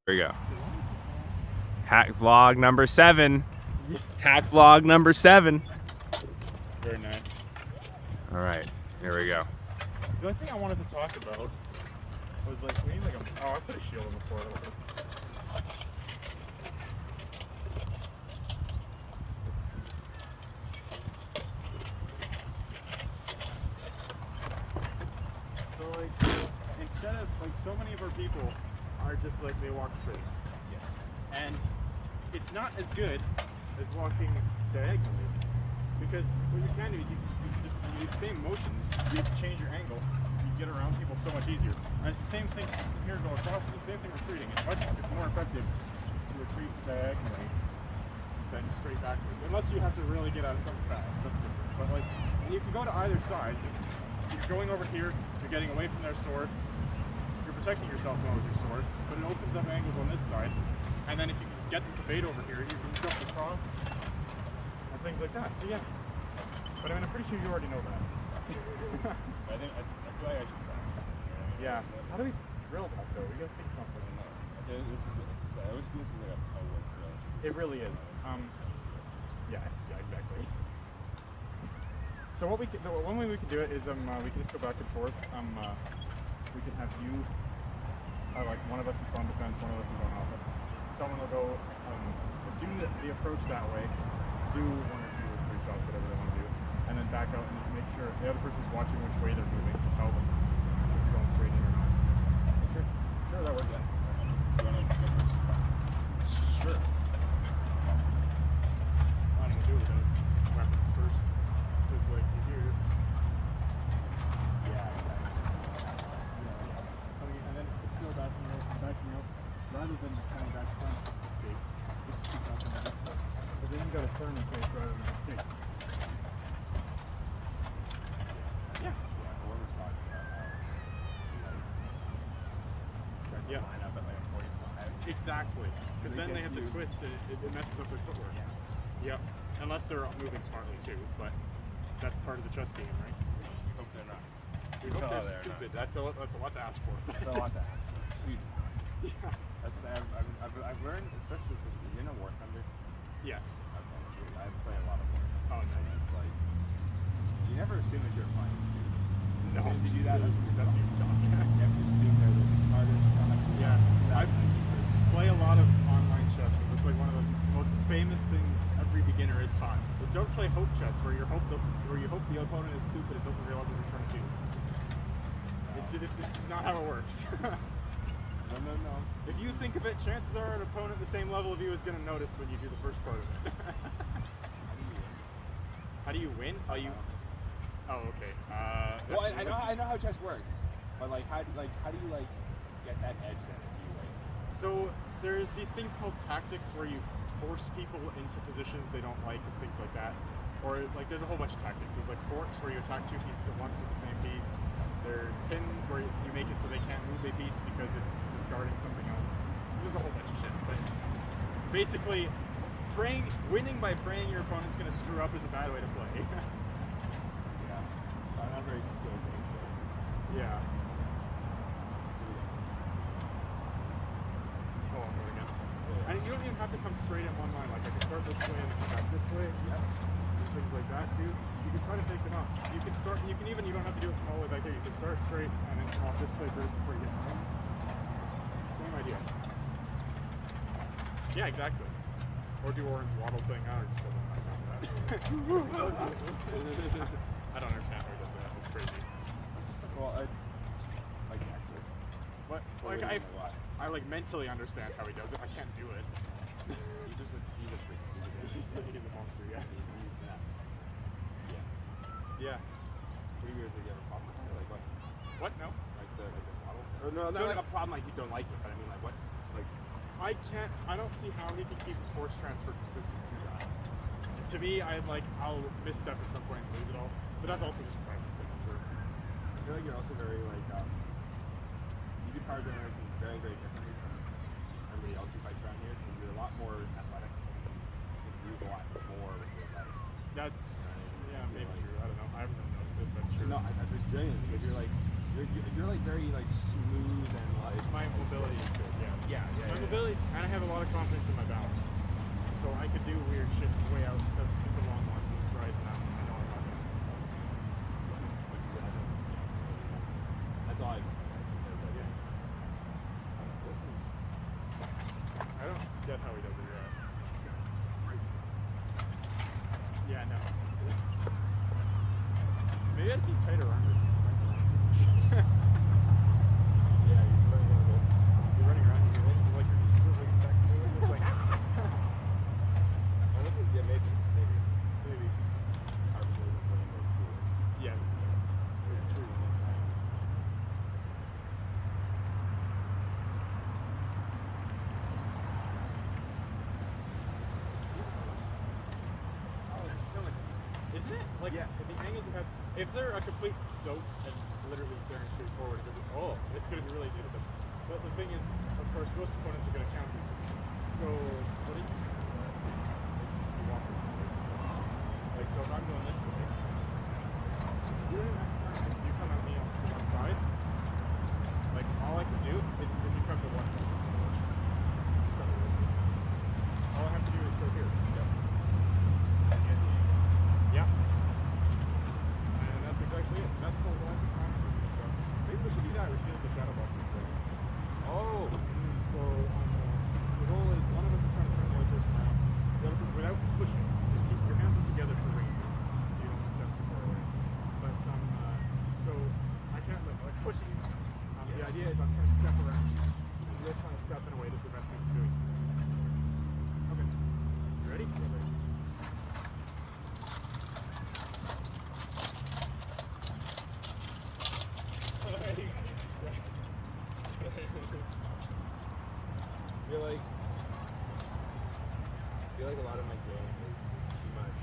Here we go. Hack vlog number 7. Hack vlog number 7. Very nice. All right, here we go. The only thing I wanted to talk about was like, we need like a, oh, I put a shield on the floor a little bit. So like, instead of, like, so many of our people are just like, they walk straight. Yes. And it's not as good as walking diagonally. Because what you can do is you just use the same motions, you just change your angle, you get around people so much easier. And it's the same thing here going across, it's the same thing retreating. It's more effective to retreat diagonally than straight backwards. Unless you have to really get out of something fast, that's different. But like, and you can go to either side. You're going over here, you're getting away from their sword, you're protecting yourself more with your sword, but it opens up angles on this side. And then if you can get them to bait over here, you can jump across. Things like that. So yeah, but I mean, I'm pretty sure you already know that. I feel like I should practice. Yeah. How do we drill that though? We gotta think something. I always see this as like a work drill. It really is. Yeah, exactly. So what one way we can do it is we can just go back and forth. We can have you like one of us is on defense, one of us is on offense. Someone will go do the approach that way. Do 1 or 2 or 3 shots, whatever they want to do, and then back out and just make sure the other person's watching which way they're moving to tell them if you're going straight in or not. Sure, that works. Yeah. Do you want to go first? Sure. I'm gonna do it without weapons first, because like you hear. Yeah, exactly. And then still backing up, rather than kind of back front escape. You just keep backing up. But then you got to turn in case rather than escape. Yeah. Or we're talking about how line up at like a 45. Exactly. Because then they have to twist and it messes up their footwork. Yeah. Yep. Unless they're moving smartly too, but that's part of the chess game, right? We hope they're not. We hope they're stupid. That's a lot to ask for. That's a lot to ask for. Excuse me. Yeah. That's what I've learned, especially because you know War Thunder. Yes. I play a lot of War. Oh, nice. It's like, you never assume that you're a flying student. No. As soon as you do that, that's your job. You have to assume they're the smartest product. Yeah. I play a lot of online chess, and it's like one of the most famous things every beginner is taught. Is don't play hope chess, where you hope the opponent is stupid and doesn't realize what you're trying to do. This is not how it works. No. If you think of it, chances are an opponent the same level of you is going to notice when you do the first part of it. How do you win? Oh, okay. Well, I know how chess works, but like, how do you like get that edge then if you like? So there's these things called tactics where you force people into positions they don't like and things like that. Or like, there's a whole bunch of tactics. There's like forks where you attack 2 pieces at once with the same piece. There's pins where you make it so they can't move a piece because it's guarding something else. So there's a whole bunch of shit. But basically, winning by praying your opponent's going to screw up is a bad way to play. Yeah. I'm not very skilled based though. Yeah. Oh, I'm going again. Yeah. And you don't even have to come straight in one line. Like, I can start this way and come back this way. Yep. Things like that too. You can try to take them out. You can even, you don't have to do it from all the way back there. You can start straight and then come off this way first before you get home. Same idea. Yeah, exactly. Or do Oren's waddle thing. I don't understand how he does that. I don't understand how he does that. It's crazy. It's just like, well, actually. But like I like mentally understand how he does it. I can't do it. He's a freak. He's a monster, yeah. He's nuts. Yeah. Pretty weird. Did you have a problem with it? Like what? What? No. Like the model? Or no, not like a problem like you don't like it, but I mean like what's like. I don't see how he can keep his force transfer consistent through that. To me, I'll misstep at some point and lose it all. But that's also just a practice thing, I'm sure. I feel like you're also very like you do power generation very, very differently from everybody else who fights around here. You're a lot more athletic. You do a lot more with your athletics. That's maybe true. I don't know. I haven't really noticed it, but sure. No, I genuinely, because you're you're like very like smooth and like My mobility is good, yes. yeah. My mobility, and I have a lot of confidence in my balance. So I could do weird shit way out instead of super long strides, and I know I'm not gonna. Which is that's all I Yeah. This is I don't get how he does it yet. Yeah, no. Maybe I just need tighter armor. yeah, you're running a bit. You're running around, you're like your knees feel like back and forth, just like Honestly, yeah, maybe. maybe. Obviously, we're playing more tools. Yes, it's true. Isn't it? Like, Yeah. the angles you have, if they're a complete dope and literally staring straight forward, it's going to be really easy to hit them. But the thing is, of course, most opponents are going to counter. So, what do you think? It's just a walker. Like, so if I'm going this way, you don't even have to turn. If you come at me on to one side, like, all I can do is if you come to one side. Just come to one side. All I have to do is go here. Yep. Yeah. And that's exactly it. That's the logic behind it. Maybe we should do that. We should do the shadow boxing thing. Oh, So the goal is one of us is trying to turn the other person around. The other person, without pushing, just keep your hands together for range, so you don't step too far away. But so I can't like pushing. The idea is I'm trying to step around. And you're trying to step in a way to prevent me from doing it. Okay. You ready? Yeah, ready. I feel like a lot of my game is too much.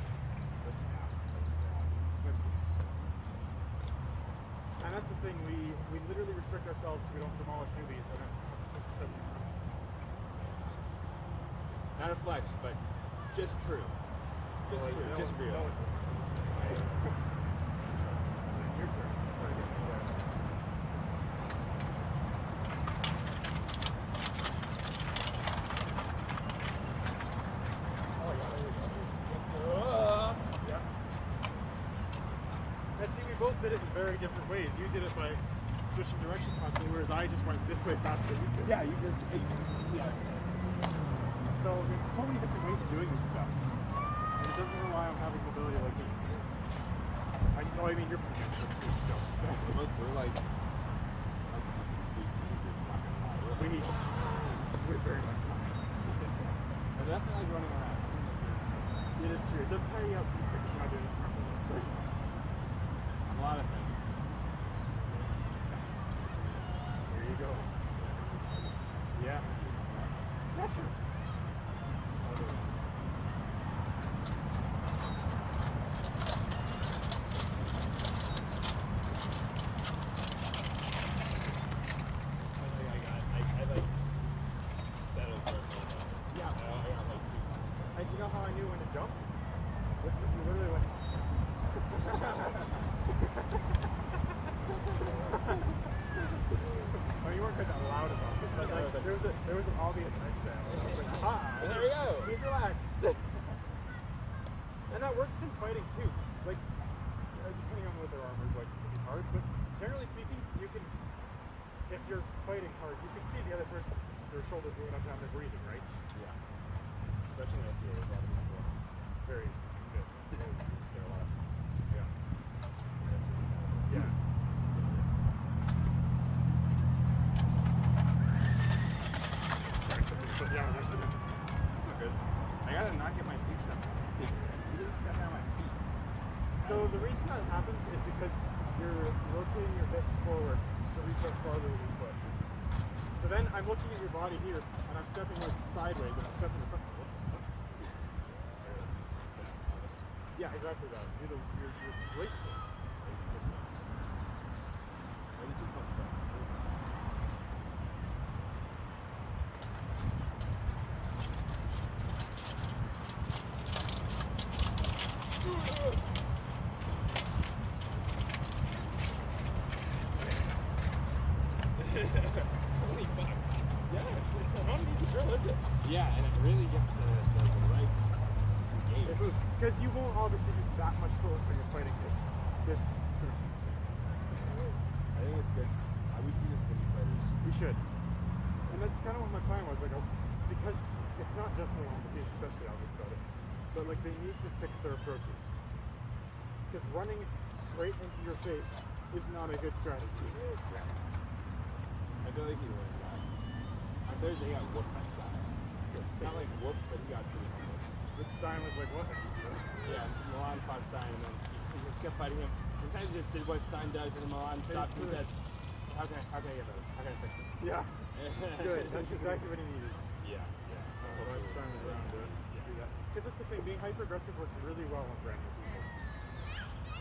And that's the thing, we literally restrict ourselves so we don't demolish newbies and then Not a flex, but just true. Just true. Just real. No one's listening to this anyway. Your turn. Try to get me there. And see, we both did it in very different ways. You did it by switching direction constantly, whereas I just went this way faster than you did. Yeah, you just. Yeah. So there's so many different ways of doing this stuff. And it doesn't rely on having mobility like me. I mean, you're pretty good too, so. We're like. We're very much not. But definitely like running around. It is true. It does tire you out pretty quick if you're not doing this properly. A lot of things. There you go. Yeah. Yeah, sure. And you know how I knew when to jump? Just because you literally went. I mean, you weren't quite that loud about it, but like, there was an obvious exhale. I was like, aha! There we go. He's relaxed. And that works in fighting too. Like, depending on what their armor is like, it can be hard, but generally speaking, you can, if you're fighting hard, you can see the other person, their shoulders moving up and down, they're breathing, right? Yeah. Especially when I see a lot of people. Very good. Get a lot. Yeah. Yeah. Sorry, somebody put down this. It's all good. I gotta not get my feet stuck. Step on my feet. So the reason that happens is because you're rotating your hips forward to reach out farther with your foot. So then I'm looking at your body here, and I'm stepping like sideways, and I'm stepping in front. Yeah, exactly that. Do your weight please. does it. Yeah, and it really gets the legs engaged. It moves. Because you won't obviously do that much footwork when you're fighting this. There's sort of I think it's good. I wish we just didn't fighters. we should. And that's kind of what my plan was. Like, because it's not just Milan, but he's especially obvious about it. But like, they need to fix their approaches. Because running straight into your face is not a good strategy. I feel like he learned that. On Thursday, he got whooped by Stein. Not like whooped, but he got pretty humbled. But Stein was like, what? Yeah, Milan fought Stein, and then he just kept fighting him. Sometimes he just did what Stein does, and then Milan stopped and said, how can I get better? How can I fix this? Yeah. Good. That's exactly what he needed. Yeah. But Stein was around to do that. Because that's the thing, being hyper aggressive works really well on brand new people.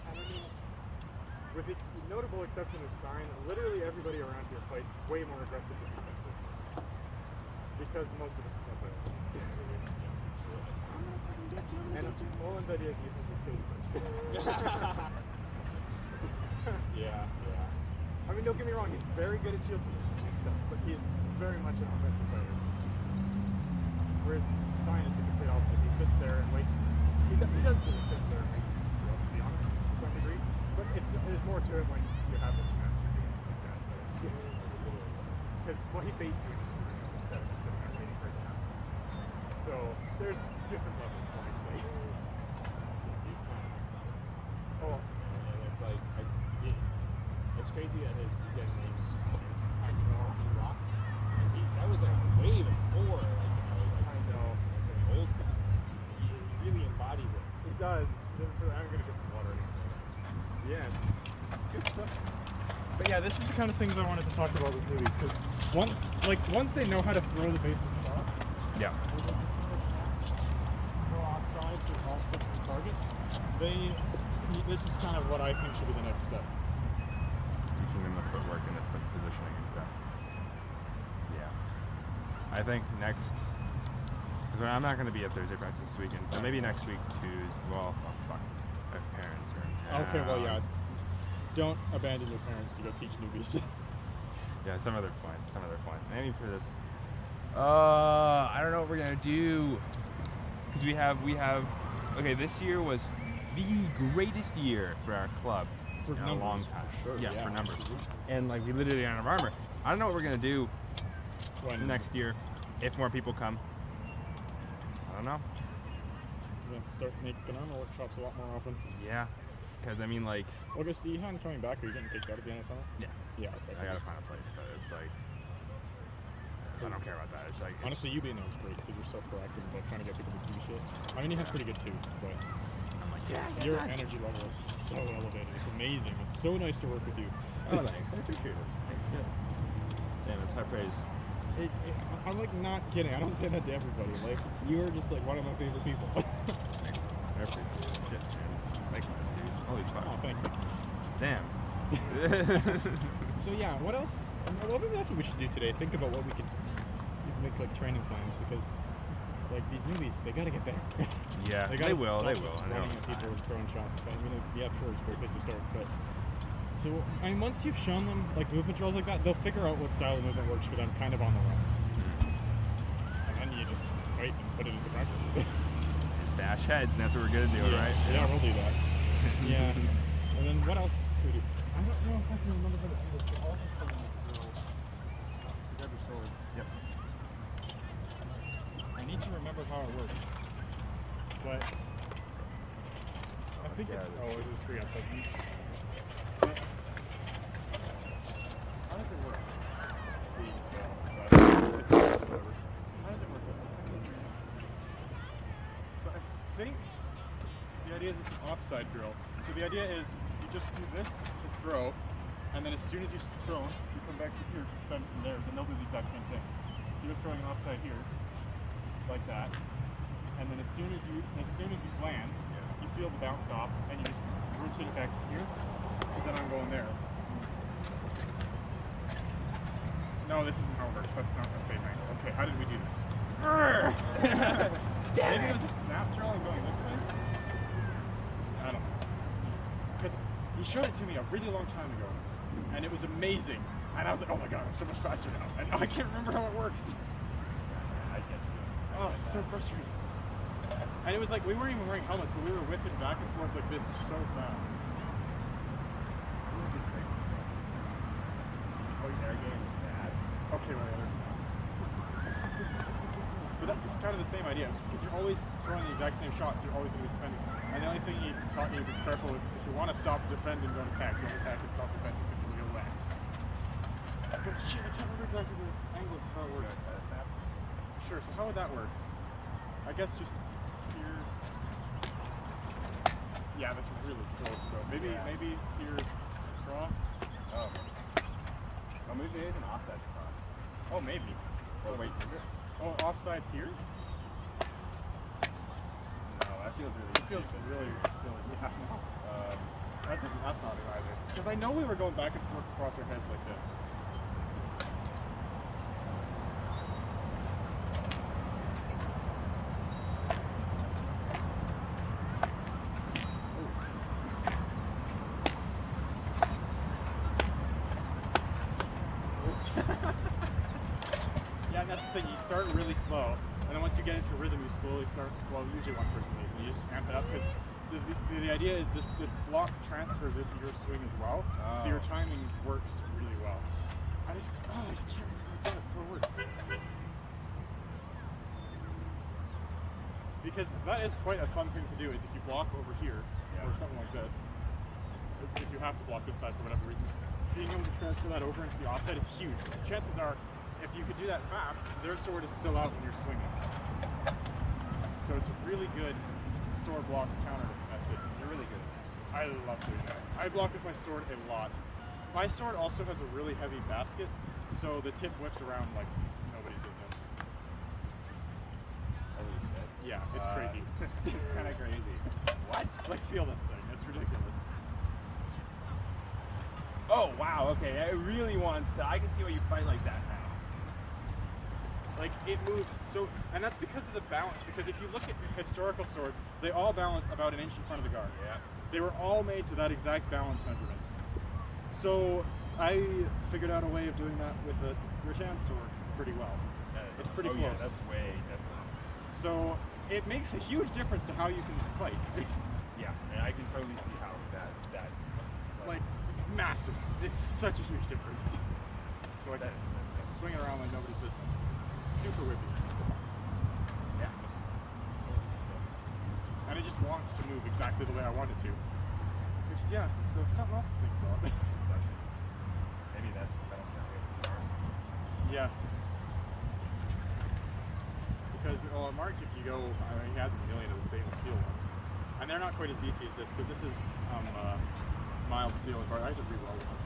And I mean, with the notable exception of Stein, literally everybody around here fights way more aggressive than defensive. Because most of us can't play. And Nolan's idea of defense is paid first. Yeah. I mean, don't get me wrong, he's very good at shield positioning and stuff, but he's very much an offensive player. Whereas Stein is the complete opposite. He sits there and waits. He does do sit there and make things grow, to be honest, to some degree. But there's more to it when you have a master doing it like that. Because, well, he baits you into screwing up instead of just sitting there waiting for it to happen. So, there's different levels, obviously. He's kind of Oh, and it's like, it's crazy that he's getting names Rock. That was like way before, I know. like old. He really embodies it. It does. I'm gonna get some water. Yeah, it's good stuff. But yeah, this is the kind of things I wanted to talk about with movies, because once they know how to throw the basic shot, Yeah. throw offsides with all 60 targets, this is kind of what I think should be the next step. Teaching them the footwork and the foot positioning and stuff. Yeah. I think next, because I'm not going to be at Thursday practice this weekend, so maybe next week Tuesday. Well, fuck, if parents are in town. Okay, well, yeah. Don't abandon your parents to go teach newbies. Yeah, some other point. Maybe for this. I don't know what we're gonna do, because we have. Okay, this year was the greatest year for our club For in a numbers, long time. for sure, Yeah, yeah. for numbers. And like we literally ran out of armor. I don't know what we're gonna do When next year if more people come. I don't know. start making armor workshops a lot more often. Yeah, because I mean, like, August, are you coming back? Are you getting kicked out of the NFL? yeah, Yeah, okay. I gotta find a place, but it's like I don't care about that. It's like Honestly, you being there is great because you're so proactive about trying to get people to do shit. I mean, you have pretty good too, but I'm like, yeah, your energy level is so elevated. It's amazing. It's so nice to work with you. Oh, thanks. I appreciate it. Damn, it's high praise. I'm like not kidding. I don't say that to everybody. Like, you are just like one of my favorite people. I appreciate it. Shit, man. Likewise, dude. Holy fuck. Oh, thank you. Damn. So yeah, what else? Well, maybe that's what we should do today. Think about what we could make like training plans, because like these newbies, they gotta get better. Yeah, They they gotta will. stop They just will. I know. running at people and throwing shots. But I mean, yeah, sure, it's a great place to start. But so I mean, once you've shown them like movement drills like that, they'll figure out what style of movement works for them, kind of on their own. And then you just fight and put it into practice. Bash heads, and that's what we're gonna do, Yeah. right? Yeah, we'll do that. Yeah. And then what else do we do? I don't know if I can remember how to do this. I'll just put it in the drill. Grab your sword. Yep. I need to remember how it works. But I think it's there's a tree outside. But how does it work? It's whatever. How does it work? So I think the idea is it's an offside drill. So the idea is you just do this to throw, and then as soon as you're thrown, you come back to here to defend from theirs, and they'll do the exact same thing. So you're throwing an offside here, like that, and then as soon as you land, you feel the bounce off, and you just rotate it back to here, because then I'm going there. No, this isn't how it works. That's not the same thing. Okay, how did we do this? Maybe it was a snap drill and going this way? I don't know. Because he showed it to me a really long time ago, and it was amazing. And I was like, oh my god, I'm so much faster now. And I can't remember how it works. I get Oh, it's so frustrating. And it was like we weren't even wearing helmets, but we were whipping back and forth like this so fast. It's a little bit crazy. Oh, Sergey was bad. Okay, well, the other ones. But that's just kind of the same idea, because you're always throwing the exact same shots, you're always going to be defending. And the only thing he taught me to be careful with is if you want to stop, defend, and don't attack, don't attack and stop defending because you'll get whacked. But shit, I can't remember exactly the angles of how it works. Sure, so how would that work? I guess just here. Yeah, that's really close though. Maybe here cross. Oh, maybe it is an offside cross. Oh, maybe. Oh, wait, is it? Oh, offside here? No, that feels really. It feels really silly. Yeah, no. That's not it either. Because I know we were going back and forth across our heads like this. Yeah, and that's the thing. You start really slow, and then once you get into rhythm, you slowly start. Well, usually one person leads, and you just amp it up because the idea is this: the block transfers into your swing as well, so your timing works really well. I just can't remember how it works. Because that is quite a fun thing to do. Is if you block over here or something like this, if you have to block this side for whatever reason, being able to transfer that over into the offside is huge. Because chances are, if you could do that fast, their sword is still out when you're swinging. So it's a really good sword block counter method. You're really good. I love doing that. I block with my sword a lot. My sword also has a really heavy basket, so the tip whips around like nobody's business. Holy shit. Yeah, it's crazy. It's kind of crazy. What? Like, feel this thing. It's ridiculous. Oh wow. Okay, it really wants to. I can see why you fight like that now. Like, it moves so, and that's because of the balance. Because if you look at historical swords, they all balance about an inch in front of the guard. Yeah. They were all made to that exact balance measurements. So I figured out a way of doing that with a rattan sword pretty well. It's pretty close. Yeah, that's way definitely. So it makes a huge difference to how you can fight. Yeah, and I can totally see how that Like, massive. It's such a huge difference. So I can That's- swing it around like nobody's business. Super whippy. yes. And it just wants to move exactly the way I want it to. Which is, yeah, so something else to think about. Maybe that's the better way. Yeah. Because, well, Mark, if you go, I mean, he has a million of the stainless steel ones. And they're not quite as beefy as this, because this is mild steel. I had to re-weld them.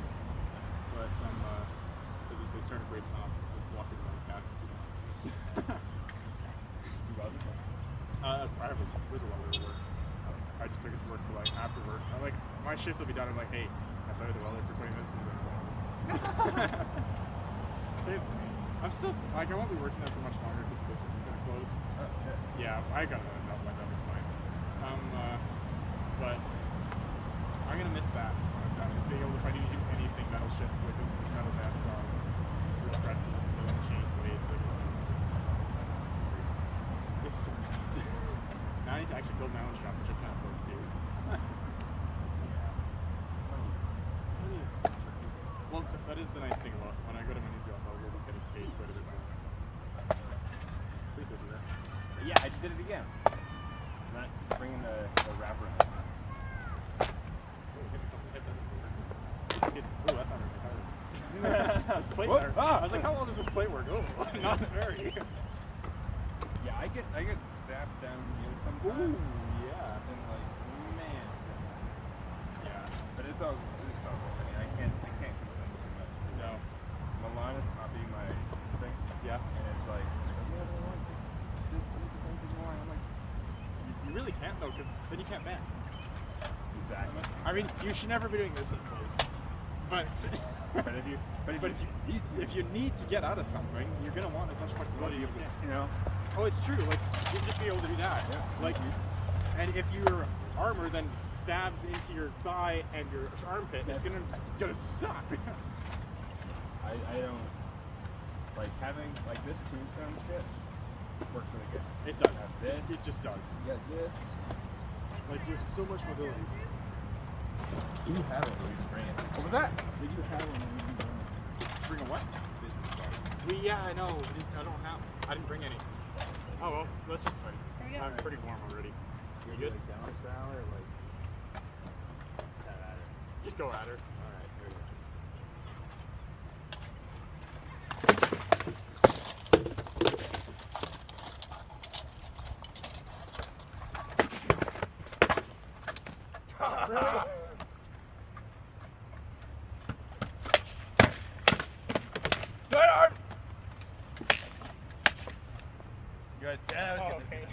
But, because they started breaking off, blocking them on the casket too much. You welded them? I have a whistle welder at work. I just took it to work for like after work. I'm like, my shift will be done. I'm like, hey, I played with the welder for 20 minutes. He's like, save me. I'm still like, I won't be working there for much longer because the business is gonna close. Oh shit. Yeah, I got another job lined up. It's fine. But I'm gonna miss that. Just being able to find using anything metal shit, like this is metal bandsaws, wrist presses, milling chains, weights, like it's so nice. Now I need to actually build my own shop, which I can't afford to do. Money is such a good thing. Well, that is the nice thing about when I go to my new job, I will be getting paid quite a bit by myself. Please don't do that. Yeah, I just did it again. Not bringing the wrapper on. Oh, that's not very this plate Whoop. there. Ah. I was like, how well does this plate work? Oh, not very. Yeah, I get zapped down here sometimes. Yeah. And like, man. Yeah. But it's all good. I mean, I can't complain too much. No. Milan is copying my thing. Yeah. And it's like, yeah, I want this more. I'm like, You really can't though, because then you can't ban. exactly. I mean, you should never be doing this legally. But But if you need to, if you need to get out of something, you're gonna want as much flexibility as you can. you know, Oh, it's true. Like, you just be able to do that. Yeah. Like, and if your armor then stabs into your thigh and your armpit, it's gonna suck. I don't like having like this tombstone shit works really good. It does. Have this. It just does. You got this. Like we have so much mobility. You have it, we can bring it. What was that? Did you have one when you bring it? Bring a what? Business card. I know. I don't have. I didn't bring any. Oh well, let's just fight. There you go. I'm pretty warm already. You good? like down style or like just have at it? Just go at her. Alright, here we go. Good arm. Good. Yeah, that was good. okay.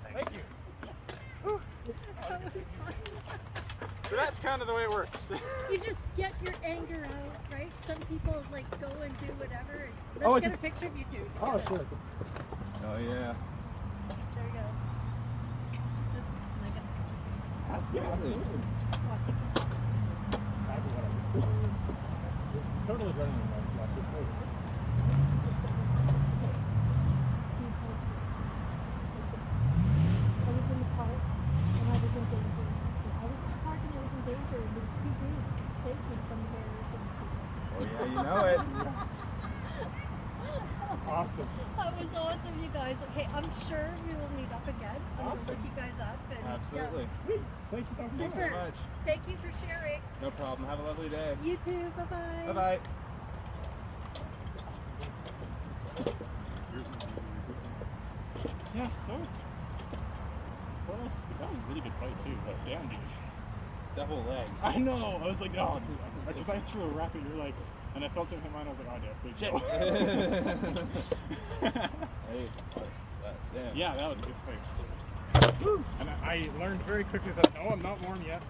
Thanks. Thank you. That was fun. So that's kind of the way it works. You just get your anger out, right? Some people like go and do whatever. And Oh, let's is get a picture of you two. Oh, together. sure. Oh yeah. There we go. Let's, can I get a picture of you? Absolutely. Walk. Totally running in that. He's hosting. I was in the park and I was in danger. I was in the park and I was in danger and these two dudes saved me from the bears and Oh yeah, you know it. Awesome. that was awesome, you guys. Okay, I'm sure we will meet up again. I'm gonna Awesome. look you guys up and Absolutely. Thanks for talking Thanks to so Super. much. Thank you for sharing. No problem. Have a lovely day. You too. Bye bye. Bye bye. Yeah, so. What else? That was a really good fight too. But damn, dude. Double leg. I know. I was like, oh, because I threw a rapid. You're like, and I felt something in mine. I was like, oh, damn, please go. That is fun. But, damn. Yeah, that was a good fight. And I learned very quickly that oh, I'm not warm yet.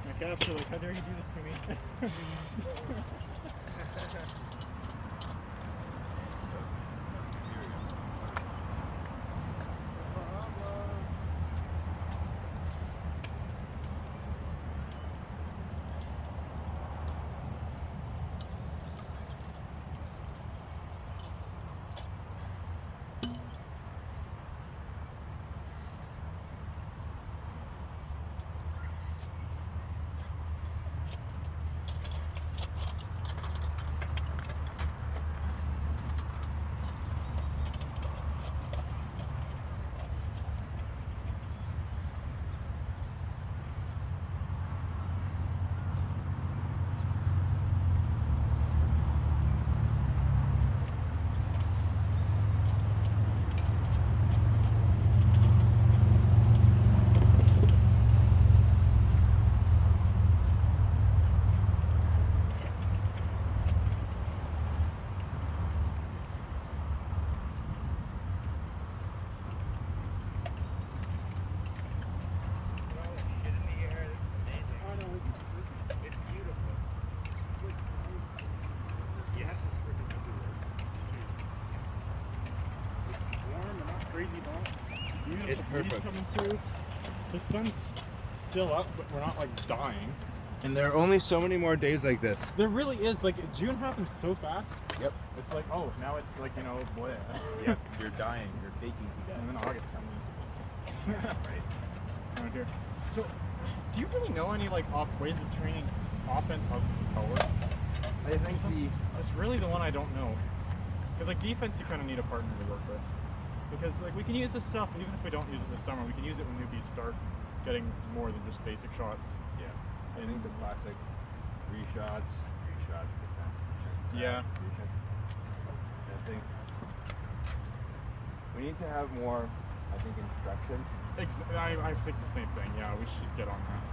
My cats are like, how dare you do this to me? Beautiful It's breeze perfect. coming through. The sun's still up, but we're not like dying. And there are only so many more days like this. There really is. Like June happened so fast. Yep. It's like oh, now it's like bleh. Yep. You're dying. You're faking to And then death. August comes. Right. Right here. So, do you really know any like ways of training offense up to power? I think That's really the one I don't know. Because like defense, you kind of need a partner to work with. Because like we can use this stuff even if we don't use it this summer. We can use it when newbies start getting more than just basic shots. Yeah. I think the classic three shots, defense. Yeah. I think we need to have more, I think, instruction. I think the same thing. Yeah, we should get on that.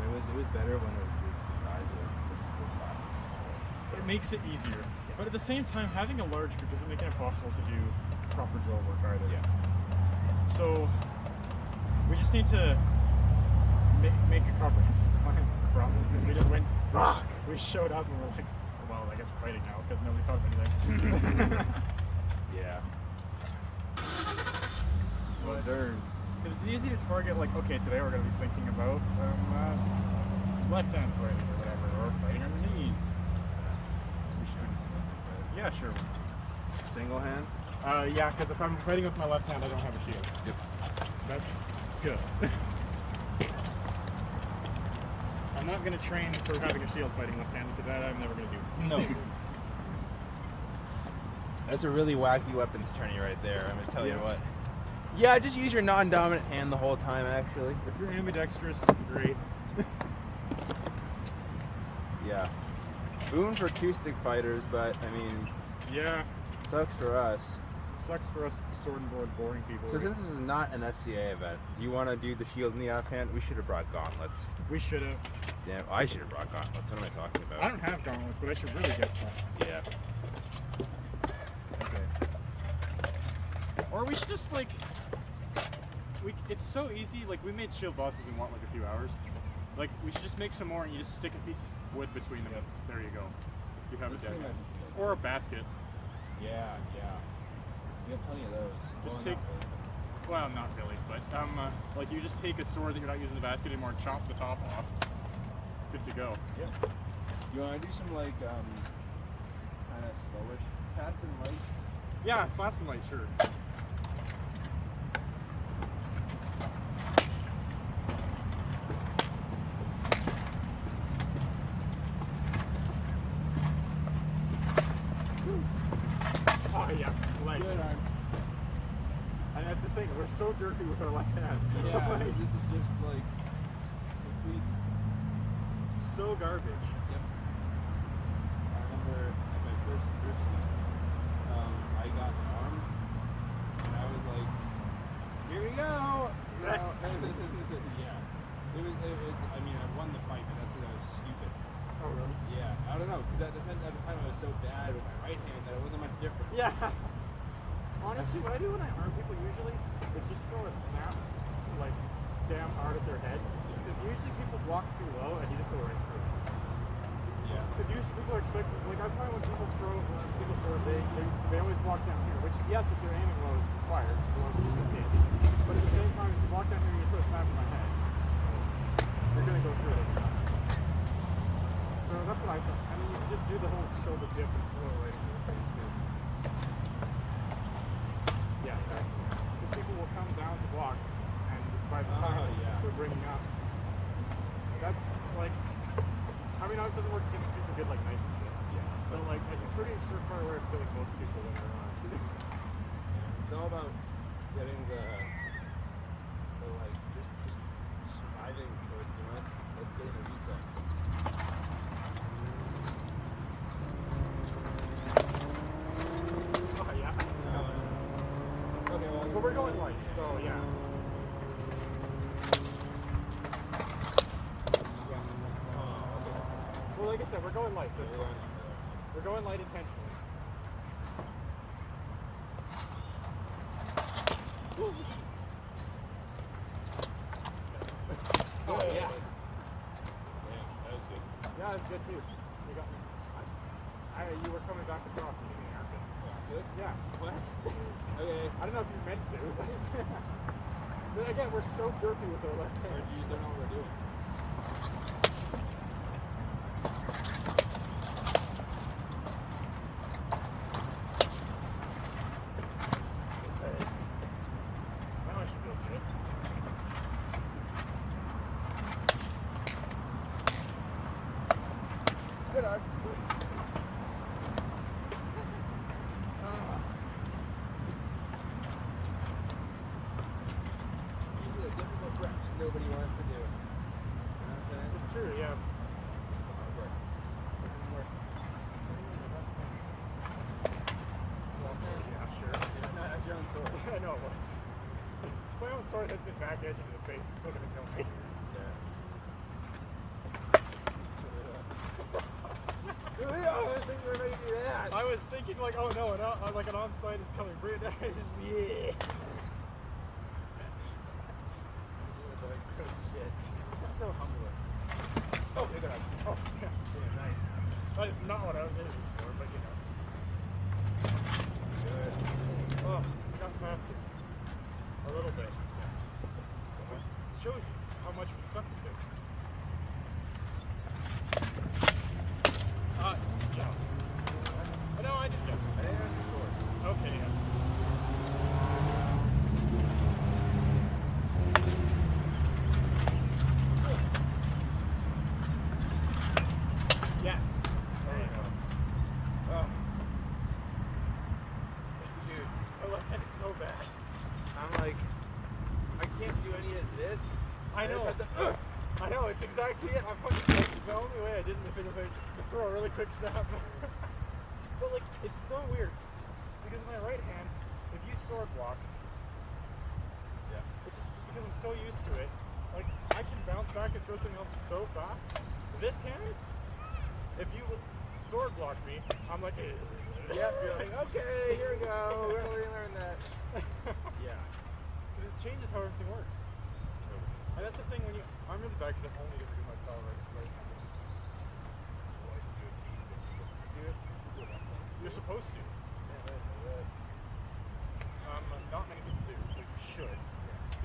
And it was better when it was the size of the school classes. It makes it easier. But at the same time, having a large group doesn't make it impossible to do proper drill work either. Yeah. So we just need to make a comprehensive plan. Is the problem because we just went. We showed up and we're like, well, I guess we're fighting now because nobody thought of anything. Yeah. Well, Because it's easy to target like, okay, today we're going to be thinking about left hand fighting or whatever, or fighting on the knees. We Yeah, sure. Single hand? Yeah, because if I'm fighting with my left hand, I don't have a shield. Yep. That's good. I'm not gonna train for having a shield fighting left hand because that I'm never gonna do. No. That's a really wacky weapons tourney right there. I'm gonna tell you Yeah. what. Yeah, just use your non-dominant hand the whole time. Actually. If you're ambidextrous, great. Yeah. Boon for acoustic fighters, but I mean, Yeah, sucks for us. sucks for us sword and board boring people. So since this is not an SCA event, do you want to do the shield in the offhand? We should have brought gauntlets. We should have. Damn, I should have brought gauntlets. What am I talking about? I don't have gauntlets, but I should really get some. Yeah. Okay. Or we should just like, it's so easy. Like we made shield bosses in what, like a few hours. Like we should just make some more, and you just stick a piece of wood between them. There you go. You have a deck. Or a basket. Yeah. You have plenty of those. Just Well, take- not really. Well, not really, but like you just take a sword that you're not using the basket anymore, and chop the top off. Good to go. You want to do some like kind of slowish fast and light? Yeah, fast and light, sure. Oh yeah, light. Good arm. And that's the thing, we're so dirty with our left hands. Yeah, Like, this is just like complete. so garbage. Yep. I remember at my first Christmas, I got an arm, and I was like, "Here we go!" You know? Yeah. It was. I mean, I won the fight, but that's because I was stupid. Oh really? Yeah. I don't know, because at the time I was so bad with my right hand that it wasn't much different. Yeah. Honestly, what I do when I arm people usually is just throw a snap like damn hard at their head. Because usually people block too low and you just go right through it. Yeah. Because usually people are expecting, like I find when people throw a single sword, they always block down here. Which yes, if you're aiming low is required, as long as you can hit. But at the same time, if you block down here, you just go snap in my head. You're gonna go through it. So that's what I thought. I mean, you can just do the whole shoulder dip and throw it right into your face too. Yeah, because people will come down to block, and by the time yeah. they're bringing up, that's like, I mean, it doesn't work against super good like knights and shit. Yeah. But like, it's a pretty surefire way of killing most people when they're on. It's all about getting the like just surviving towards, you know, like getting a reset. Oh yeah. Okay, well, But we're going light, so yeah. Well, like I said, we're going light, so it's fine. We're going light intentionally. Oh yeah. Yeah, that was good. Yeah, that's good too. You got me. You were coming back across and you didn't have to. Good? Yeah. What? Okay. I don't know if you meant to. But again, we're so dirty with our left Or hand. you just don't know what we're doing. Now I should feel good. Good arm. These are the difficult reps nobody wants to do. You know what I'm saying? It's true, yeah. Hard work. Yeah, sure. Not as your own sword. I know it was. My own sword has been back edging in the face. It's still gonna kill me. Yeah. I was thinking we were ready to do that. I was thinking like, oh no, like an onside is coming. Bring it down. Yeah. So shit. That's so humbling. Oh, look at that. Oh, yeah. Yeah, nice. That is not what I was aiming for, but you know. Good. Oh, I got faster. A little bit. It shows you how much we suck at this. Yeah. No, I did jump. It's so bad. I'm like, I can't do any of this. I know. just have to, I know, it's exactly it. I'm fucking like, the only way I did in the fitness was just throw a really quick snap. But like, it's so weird. Because my right hand, if you sword block, yeah. it's just because I'm so used to it. Like, I can bounce back and throw something else so fast. This hand, if you sword block me, I'm like, Yep, you're like, okay, here we go. We're gonna learn that. Yeah. Because it changes how everything works. And that's the thing when you, I'm really bad because I'm only ever doing my power right hand. You're supposed to. Not many people do, but you should.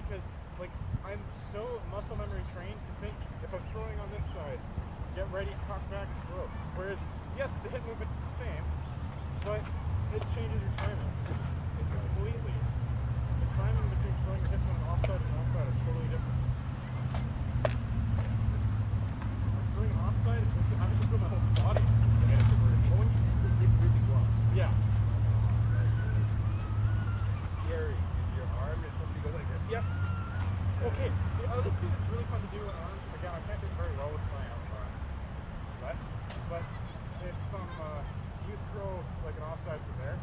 Because, like, I'm so muscle memory trained to think if I'm throwing on this side, get ready, cock back, throw. Whereas, yes, the hip movement's the same, but it changes your timing completely. The timing between throwing your hips on an offside and an onside are totally different. I'm throwing an offside, it's just having to throw my whole body to get it to where it's going. It really well. Yeah. Scary. Your arm and somebody goes like this. Yep. Okay, the other thing that's really fun to do on arms, again, I can't do it very well with my left, but if you throw like an offside from there,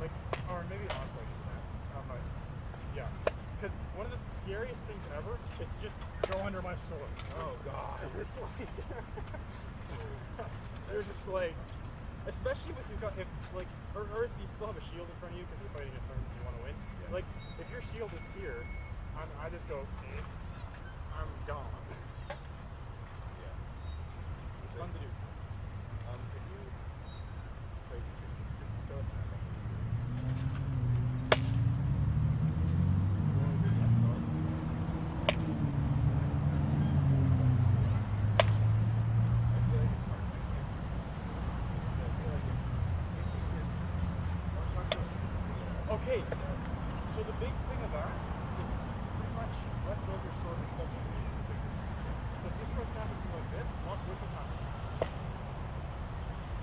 like, or maybe an onside is that, yeah, because one of the scariest things ever is to just go under my sword. Oh god. It's like, you're just like, especially if you've got, if like, or if you still have a shield in front of you because you're fighting a turn and you want to win. Yeah. Like, if your shield is here, I just go, I'm gone. Yeah. It's fun to do. Can you sorry, throw a snap back? Okay, so the big thing of that is pretty much let go of your sword except for these two fingers. So if you throw a snap at me like this, walk with your hands.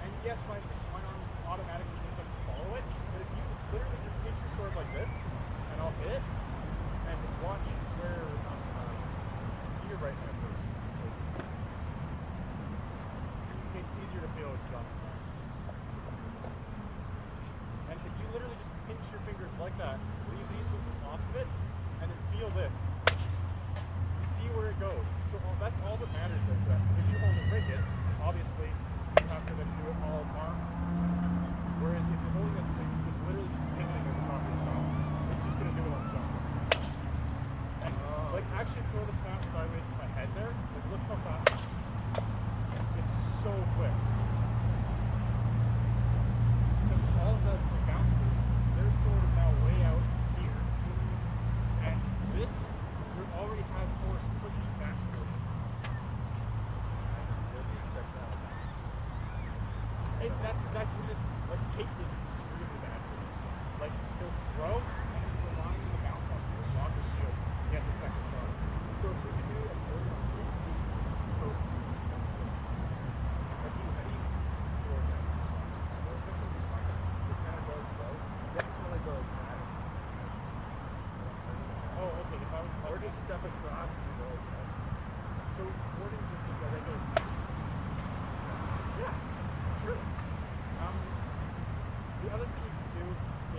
And yes, my arm automatically ends up to follow it, but if you literally just pinch your sword like this, and I'll hit, and watch where, do your right hand first. So it's easier to feel it's done. And if you literally just pinch your fingers like that, leave these ones off of it, and then feel this. You see where it goes. So that's all that matters there for that. Because if you hold it rigid, obviously you have to then do it all arm. Whereas if you're holding this thing, it's literally just pivoting over top of your thumb. It's just going to do it on its own. And like actually throw the snap sideways to my head there. Like look how fast. It's so quick. Because all it does is it bounces. Their sword is now way out here. And this, you already have force pushing back for you. That's exactly what it is. Like, tape is extremely bad for this. Like, he'll throw, and he's relying on the bounce off your block or shield to get the second shot. So if you can do a third on three, it's just toast. How do you throw that? Oh, okay. If I was, Or just step across and go like that. so boarding just like a regular snap. Yeah, sure. The other thing you can do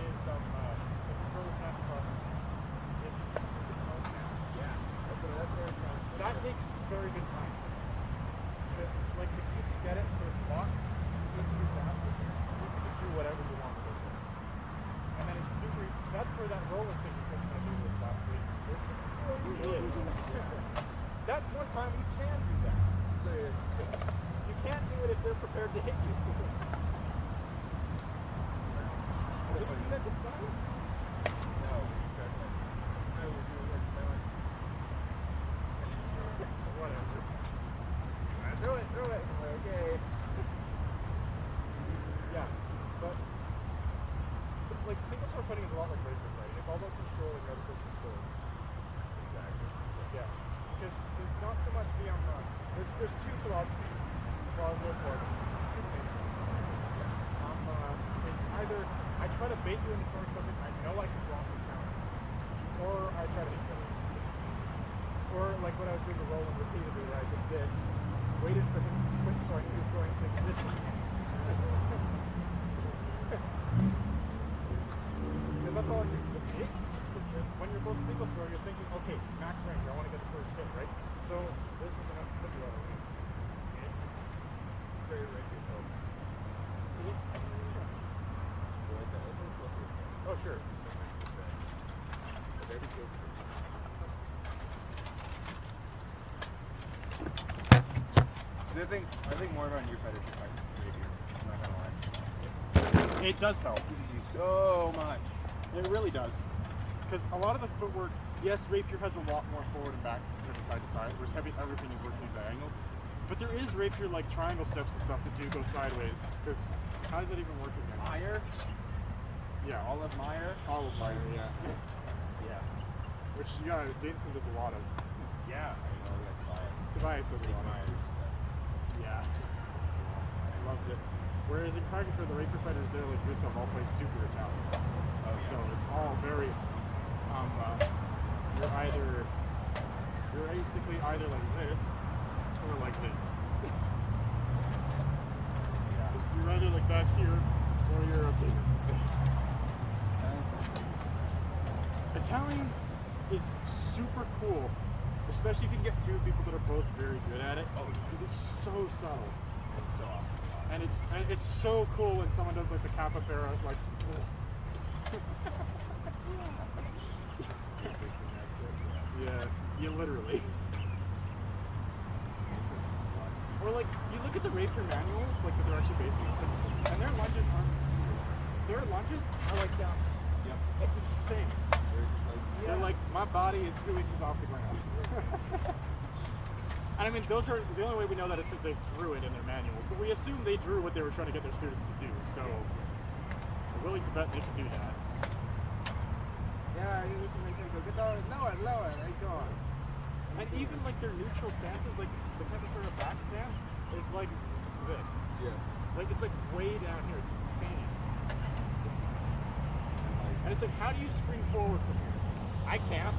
is if you throw the snap across, is you can put the phone down. Yes. That's what I'm trying to That takes very good time. Like if you can get it so it's locked in your grasp, you can just do whatever you want with it. And then it's super. That's where that roller thing we took to do this last week. That's one time you can do that. You can't do it if they're prepared to hit you. So did you do that this time? No, I would do it like that. Whatever. Throw it. Okay. Yeah, but so like single sword fighting is a lot like regular fighting. It's all about controlling the other person's sword. Exactly. Yeah, because it's not so much the there's two philosophies. Well, most part, two main ones. It's either I try to bait you into throwing something I know I can block and counter. Or I try to hit you. Or like when I was doing the roll and repeatedly where I did this, waited for him to twitch so I knew he was throwing existing. Because that's all it takes is a hit. Because when you're both single sword, you're thinking, okay, max range, I want to get the first hit, right? So this is enough to put you out of range. Okay? Very right to your toe. You like that? Let's look closer. Oh, sure. But there we go. I think more about your fetish if I rapier. I'm not gonna lie. It does help. It teaches you so much. It really does. Because a lot of the footwork, yes, rapier has a lot more forward and back than side to side, whereas everything is working in diagonals. But there is rapier like triangle steps and stuff that do go sideways. Because how does that even work again? Meyer? Yeah, Olive Meyer? Olive Meyer, yeah. Yeah. Which, yeah, Jameson does a lot of. Yeah. I know, we got Tobias Tobias. does a Big lot of. Meyer stuff. Yeah. Loves it. Whereas in Carcassonne, the rapier fighters there, like Gustav, all play super Italian. So it's all very, you're basically either like this or like this. Yeah. You're either like back here or you're up here. Italian is super cool, especially if you can get two people that are both very good at it. Oh, yeah. Because it's so subtle. It's so awesome. And it's so cool when someone does like the Capofera, like. Yeah, literally. Or like, you look at the rapier manuals, like that they're actually basing this stuff, and their lunges are like down. Yep. It's insane. They're just like, They're like, my body is 2 inches off the ground. And I mean, those are, the only way we know that is because they drew it in their manuals, but we assume they drew what they were trying to get their students to do, so we're willing to bet they can do that. yeah, you listen to go, get lower, like go on. And even like their neutral stances, like the Capofera back stance is like this. Yeah. Like it's like way down here. It's insane. And like, And it's like, how do you spring forward from here? I can't.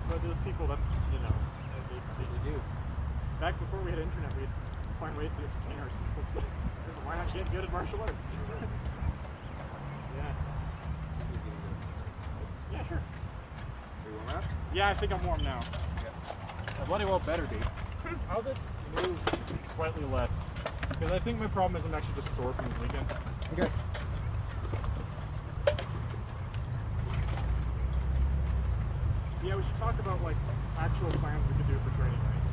But those people, that's, you know, they do. back before we had internet, we'd find ways to entertain ourselves. Because why not get good at martial arts? Yeah. Yeah, sure. Are you warm up? Yeah, I think I'm warm now. Yeah. I bloody well better be. I'll just move slightly less. Because I think my problem is I'm actually just sore from the weekend. Okay. Yeah, we should talk about like actual plans we could do for training nights.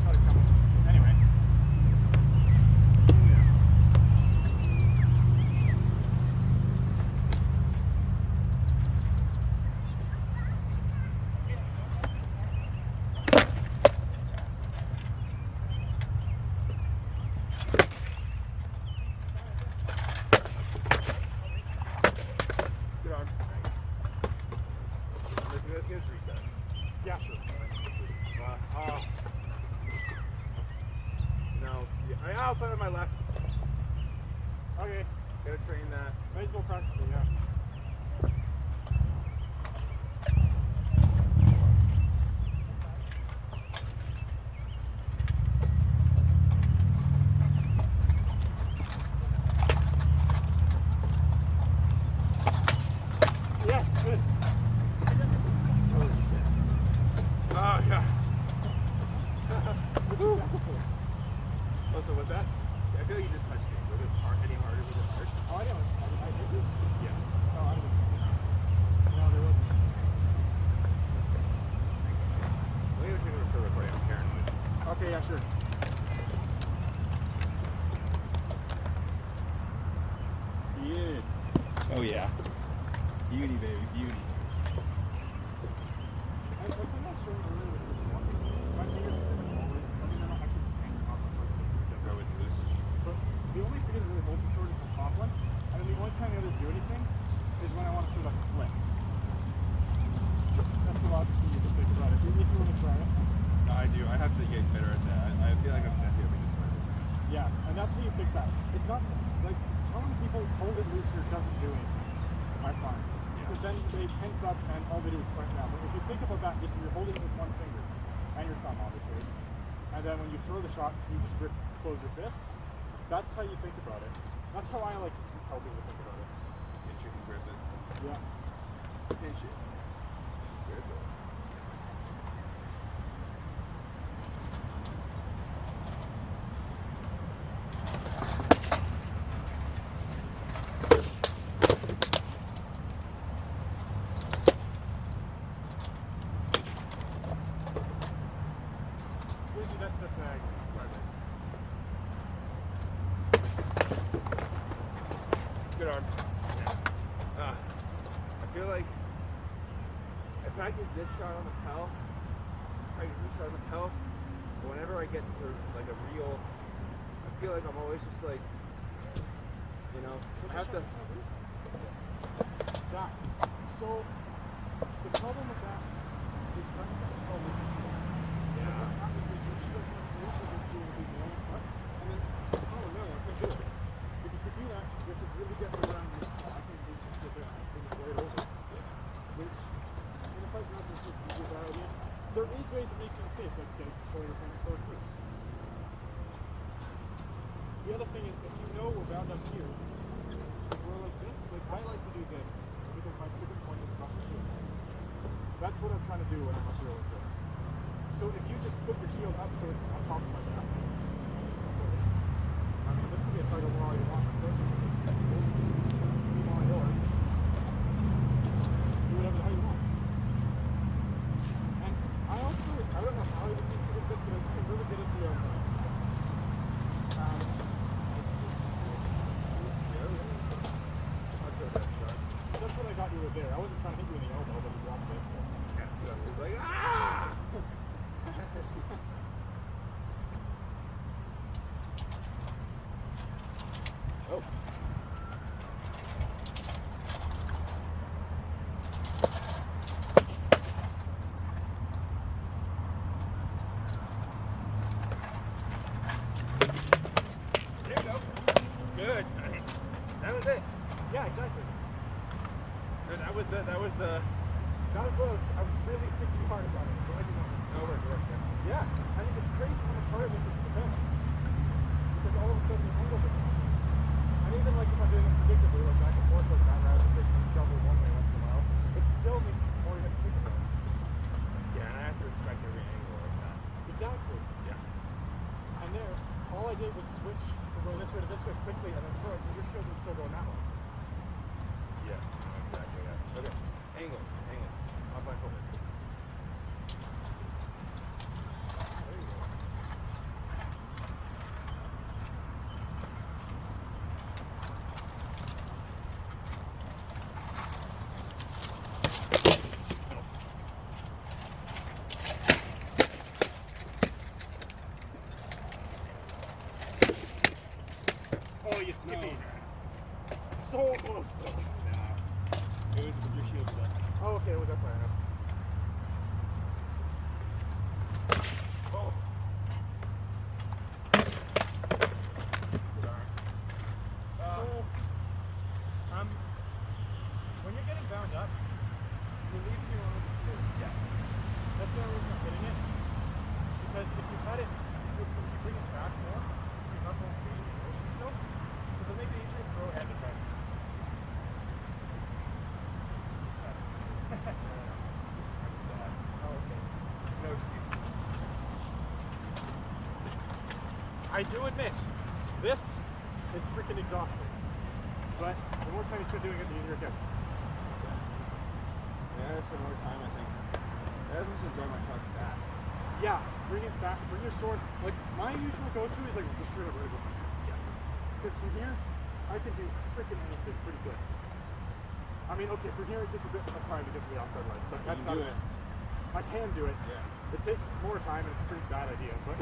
How to come up. Anyway. Good arm. Let's get reset. Yeah, sure. No. Yeah, I'll put it on my left. Okay. Gotta train that. Might as well practice it, yeah. Yes, good. Holy shit. Oh, yeah. Oh, so what's that? I feel like you just touched me. Was it hard, any harder? Was it hard? Oh, I didn't. I did. Yeah. Oh, I didn't. No, there wasn't. Let me go check if we're still recording. I'm paranoid. Okay, yeah, sure. Yeah. Oh yeah. Beauty, baby, beauty. I'm not sure really what you're walking. My fingers are always, I mean, they're not actually just hanging off my foot. They're always loose. But the only thing that really holds the sword is the top one. And then the only time the others do anything is when I want to sort of flip. Just a philosophy you can think about it. If you want to try it. No, I do. I have to get better at that. I feel that's how you fix that. It's not like telling people hold it looser doesn't do anything. I find because then they tense up and all they do is clamp down. But if you think about that, just you're holding it with one finger and your thumb, obviously, and then when you throw the shot, you just close your fist. That's how you think about it. That's how I like to tell people to think about it. Pinch it and grip it. Yeah. Pinch it. Grip it. Usually that's the flag sideways. Good arm. I feel like I practice this shot on the Pel. But whenever I get to like a real, I feel like I'm always just like, you know, I have to. That. So the problem with that is practicing the problem with your shield. Yeah. What happens is your shield's not close to the tool will be blowing up, and then oh no, I can't do it. Because to do that, you have to really get around this. I can do sit there and bring it right over. Which in a fight not just a bad idea. There is ways of making it safe, like pulling your opponent's sword first. The other thing is, if you know we're bound up here, if we're like this, like I like to do this because my pivot point is above the shield. That's what I'm trying to do when I'm up here like this. So if you just put your shield up so it's on top of my basket, I mean, this can be a fight over all you want. So if you want yours, do whatever the hell you want. And I also, I don't know how you would consider this, but I'm really good at the that's what I got you with there. I wasn't trying to hit you in the elbow, but you dropped it, so. It was like ah. Oh. There you go. Good. Nice. That was it. Yeah, exactly. Good. That was the. That was what I was really thinking hard about it. But I didn't know this. Over. Yeah, I think it's crazy how much harder it makes it to defend. Because all of a sudden the angles are changing. And even like if I'm doing it predictably, like back and forth like that, rather than just double one way once in a while, it still makes more you have to think about. Yeah, and I have to respect every angle like that. Exactly. Yeah. And there, all I did was switch from going this way to this way quickly and then throw it because your shield was still going that way. Yeah. Exactly. Yeah. Okay. Angles. Off my foot. There you go. Oh, you skippy. No. So close though. Nah. It was with your shield set. Oh, okay, was that far enough? Oh. So, when you're getting bound up, you're leaving your arm free. Yeah. That's the only reason I'm hitting it. Because if you cut it, if you bring it back more, so you're not going crazy in motion still, because it'll make it easier to throw and defend. Oh, okay. No excuse. I do admit, this is freaking exhausting. But the more time you spend doing it, the easier it gets. Yeah, I spend more time, I think. I just enjoy my shots back. Yeah, bring it back, bring your sword. Like, my usual go-to is like just straight up vertical. Yeah. Because from here, I can do freaking anything pretty quick. I mean, okay, from here it takes a bit of time to get to the offside line, but that's not do it. I can do it. Yeah. It takes more time and it's a pretty bad idea, but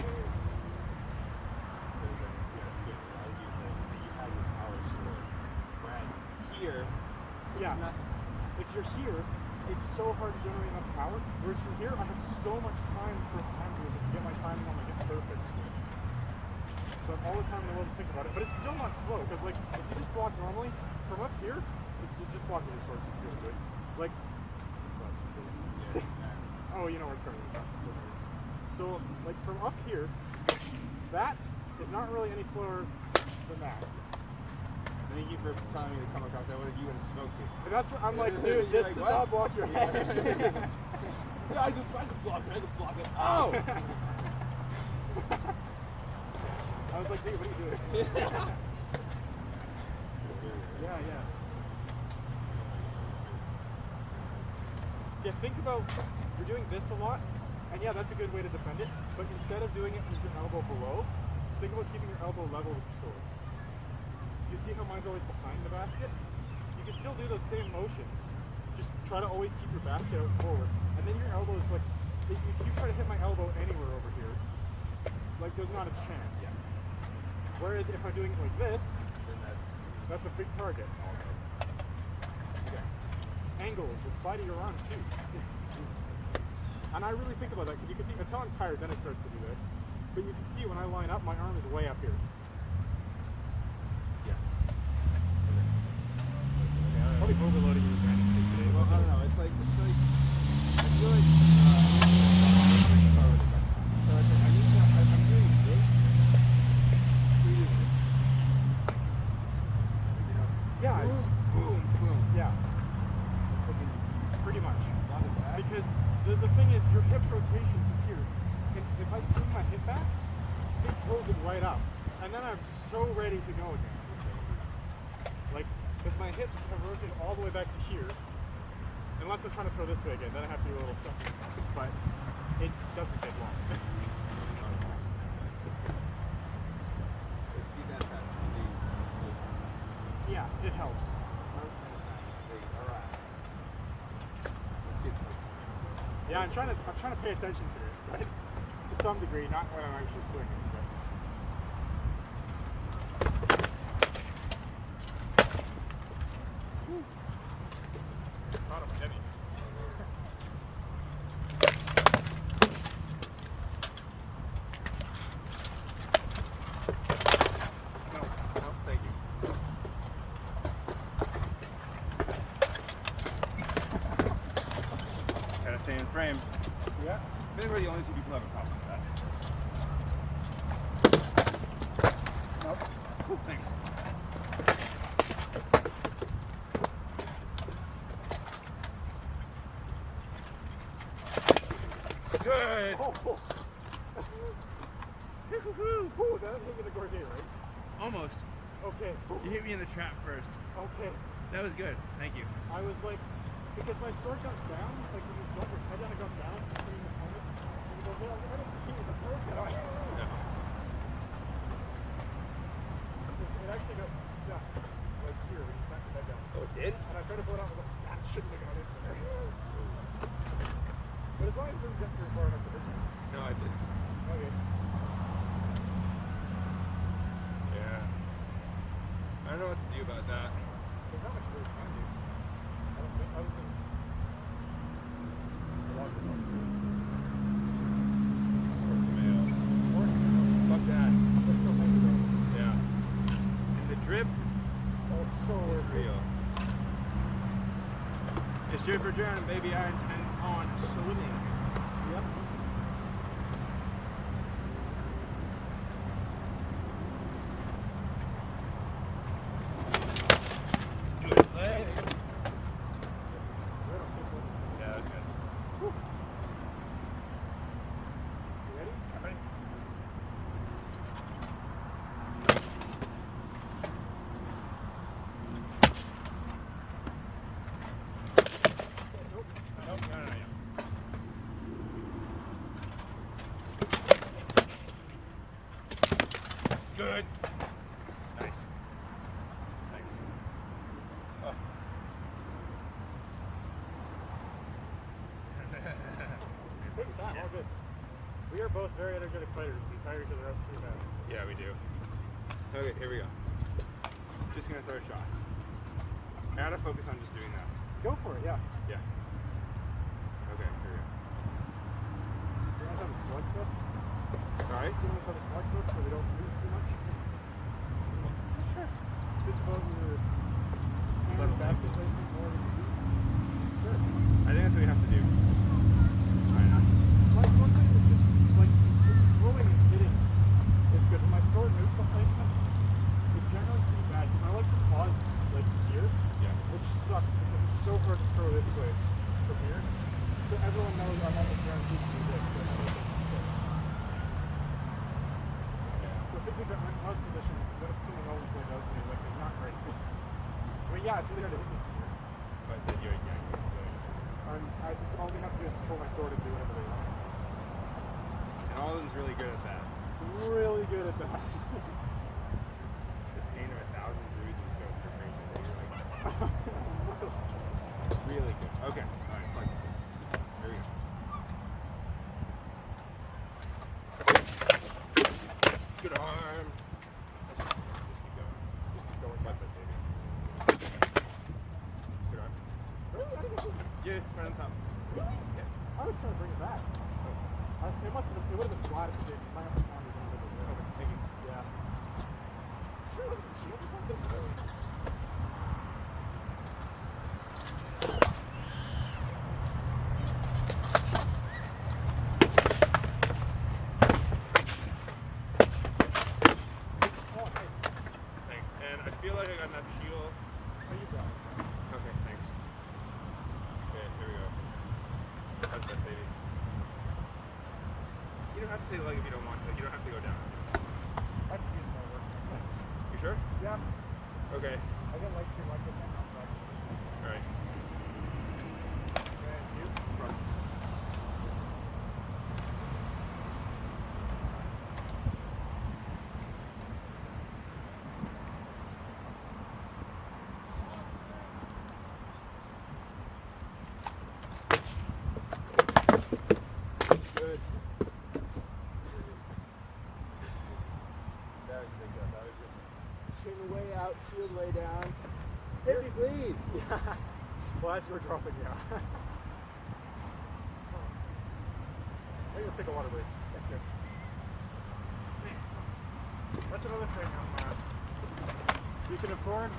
You have your power sword. Whereas here, yeah. not, If you're here, it's so hard to generate enough power. Whereas from here, I have so much time for hand movement to get my timing on like it's perfect. So I have all the time in the world to think about it. But it's still not slow, because like if you just block normally, from up here, you just block with your sword, so it's really good. Like, bless you, please. Yeah. Oh, you know where it's going. So, like from up here, that is not really any slower than that. Thank you for telling me to come across that. What if you would have smoked it? And that's what I'm like, You're dude, this like, does what? not block your head. Yeah, I could block it. I could block it. Oh! I was like, dude, what are you doing? Yeah, yeah. Yeah, think about, you're doing this a lot, and yeah, that's a good way to defend it, but instead of doing it with your elbow below, just think about keeping your elbow level with your sword. So you see how mine's always behind the basket? You can still do those same motions, just try to always keep your basket out forward, and then your elbow is like, if you try to hit my elbow anywhere over here, like there's not a chance. Yeah. Whereas if I'm doing it like this, Then that's a big target. okay. Angles apply to your arms too. And I really think about that because you can see until I'm tired, then it starts to do this. But you can see when I line up, my arm is way up here. Yeah. Probably overloading your advantage today. Well, I don't know. It's like I feel like so it's like I'm doing this. You do this. You know. Yeah, Boom, boom, boom. yeah, I'm fucking pretty much. block it back. Because the thing is, your hip rotation to here, and if I swing my hip back, it pulls it right up. And then I'm so ready to go again. Like, because my hips have rotated all the way back to here. Unless I'm trying to throw this way again, then I have to do a little shuffle. But it doesn't take long. Let's keep that fast speed. Yeah, it helps. Alright. Let's get to it. Yeah, I'm trying to pay attention to it, but to some degree, not when I'm actually swinging. But. Whew. Caught him, Jimmy. No, thank you. Gotta stay in frame. Yeah. I think we're the only two people who have a problem with that. Nope. Cool, thanks. Good. Oh, cool. Ooh, that hit me the gorget, right? Almost. Okay. You hit me in the trap first. Okay. That was good. Thank you. I was like, because my sword got down, like when you drop your head down, it got down, between the opponent, and you go, well, I didn't see the sword get on. It actually got stuck, like here, when you snapped your head down. Oh, it did? And I tried to pull it out, and I was like, that shouldn't have got in there. But as long as it doesn't get through far enough to hit me. No, I didn't. Okay. Yeah. I don't know what to do about that. There's not much really can do. I don't think, other than block it up. Or, Fuck that. that's so much though. Yeah. And the drip Oh, it's so is worth it. real. It's drip or drown, baby. I intend on swimming. Yep. Good play. Right on people. Yeah, that's good. Whew. You ready? I'm ready. Nope. Nope, no. Good. Nice. Thanks. Oh. Take your time, all good. We are both very energetic fighters. We tire each other out too fast. Yeah, we do. Okay, here we go. Just gonna throw shots. I gotta focus on just doing that. Go for it, yeah. Yeah. Okay, here we go. You want us to have a slugfest? Sorry? You want us to have a slugfest where we don't move too much? Think about your Subtle basket things. placement more than you do. Sure. I think that's what we have to do. My sword placement is just like throwing and hitting is good. My sword neutral placement is generally pretty bad because I like to pause like here, Yeah. which sucks because it's so hard to throw this way from here. So everyone knows I'm almost guaranteed to do this. So, so things like that, my pause position, that's something Owen pointed out to me, like, it's not great. I mean, yeah, it's really hard to hit me from here. But then you I all they have to do is control my sword and do whatever they want. and Alden's really good at that. Really good at that. The pain of 1,000 bruises goes for crazy. You're like, really good. Okay. All right. Fine. Here we go. Good arm. Just keep going. Just keep going. Like that, baby. Good arm. Really? I didn't know. Yeah, right on top. Really? Yeah. I was trying to bring it back. It must have been, it would have been flat if it did, because my upper arm is on like this. Okay. Thank you. Yeah. Sure, was it a shield or something? Oh, nice. Thanks. And I feel like I got enough shield. Oh, you got it. Okay. Thanks. Okay. Here we go. Touch this, baby. You don't have to say leg if you don't want to. You don't have to go down. I should use more work. You sure? Yeah. Okay. I didn't like too much of that. I'll practice. All right. Thank you. Good. That was ridiculous. I was just chin way out, shield way down. Hit me, please. Yeah. Well, as you were dropping, yeah. I think let's take a water break. Thank you. That's another thing. You can afford.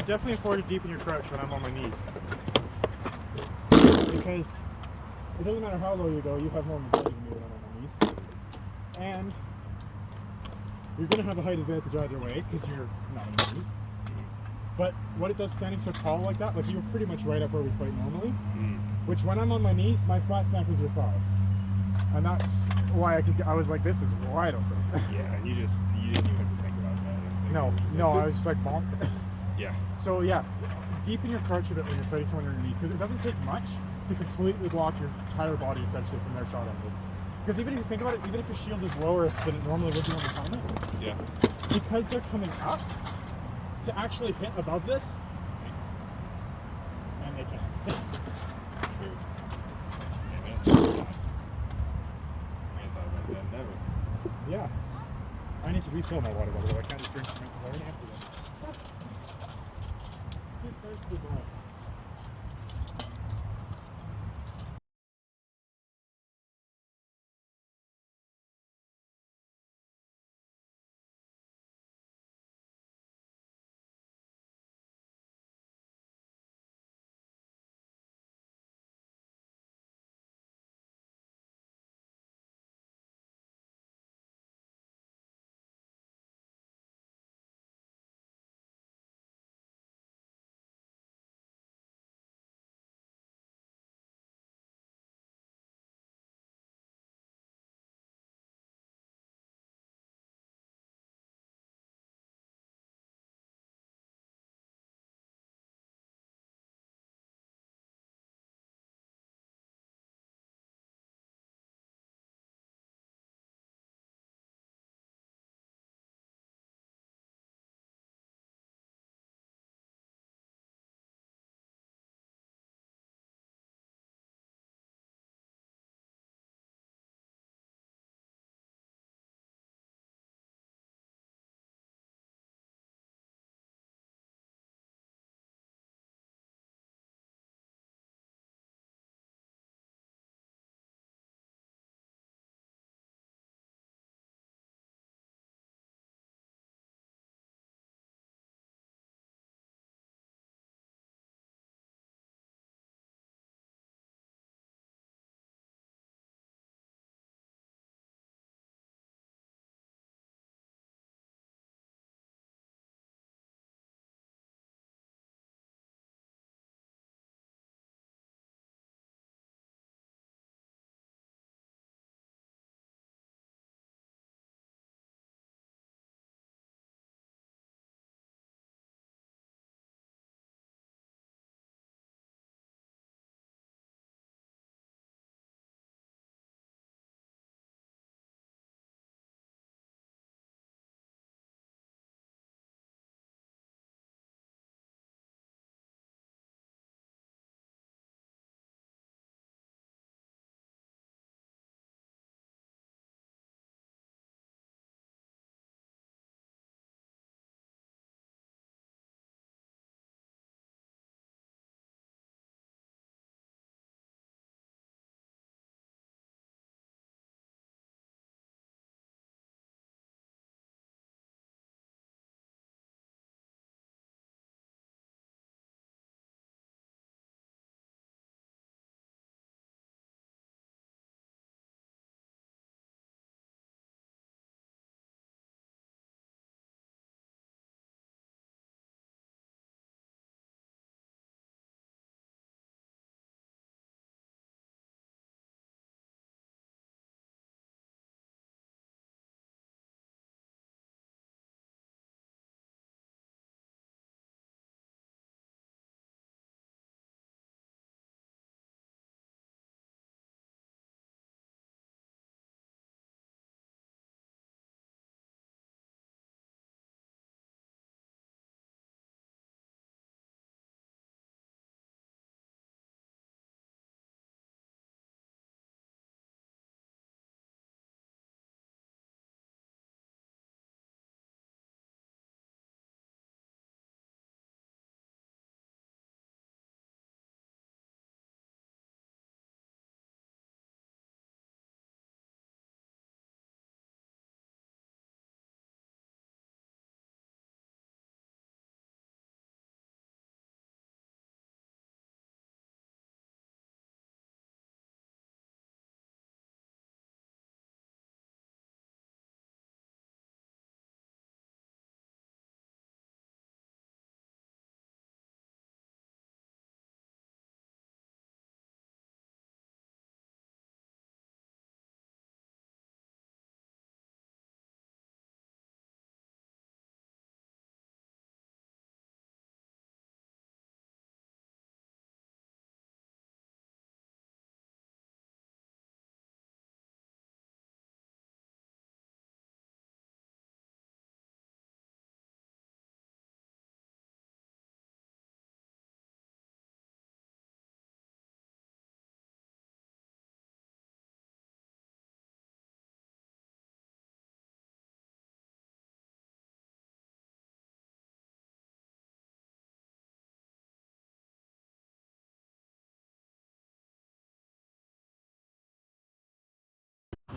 Definitely afford to deepen your crouch when I'm on my knees. Because it doesn't matter how low you go, you have more mobility than me when I'm on my knees. And you're going to have a height advantage either way because you're not on your knees. But what it does standing so tall like that, like you're pretty much right up where we fight normally. Which when I'm on my knees, my flat snap is your thigh. And that's why I was like, this is wide open. Yeah, and you didn't even have to think about that. No, You were I just was just like bonk. yeah. So yeah, deepen your crouch a bit when you're fighting someone on your knees, because it doesn't take much to completely block your entire body essentially from their shot angles. Because even if you think about it, even if your shield is lower than it normally would be on the helmet, Yeah. because they're coming up, to actually hit above this, and they can't. True. Amen. I ain't thought about that never. Yeah. I need to refill my water bottle, though. I can't just drink from it because I already emptied it. Too thirsty, boy.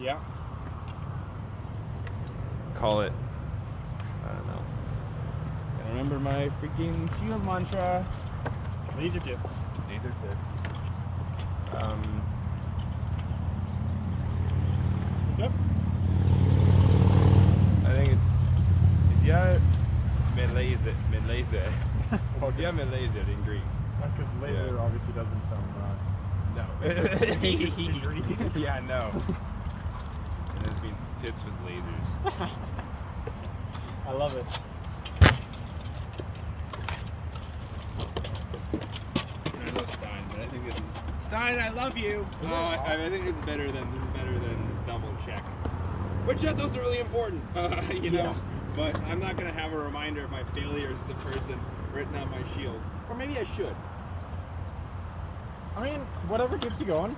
Yeah. Call it. I don't know. I remember my freaking shield mantra. Laser tips. Laser tits. What's up? I think it's if you have Malaysia if you have Malaysia in Greek. Because laser Yeah. obviously doesn't No. ingredient. Yeah, no. And this means tits with lasers. I love it. I love Stein, but I think this is Stein. I love you. I think this is better than double check, which that's also really important, you know. Yeah. But I'm not gonna have a reminder of my failures as a person written on my shield, or maybe I should. I mean, whatever keeps you going.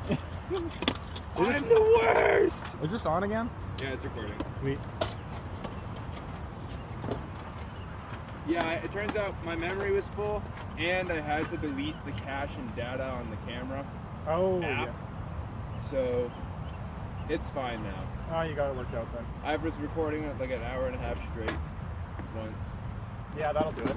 I'm the worst. Is this on again? Yeah, it's recording. Sweet. Yeah, it turns out my memory was full, and I had to delete the cache and data on the camera Oh, app. yeah. So it's fine now. Oh, you got it worked out then. I was recording it like an hour and a half straight once. Yeah, that'll do it.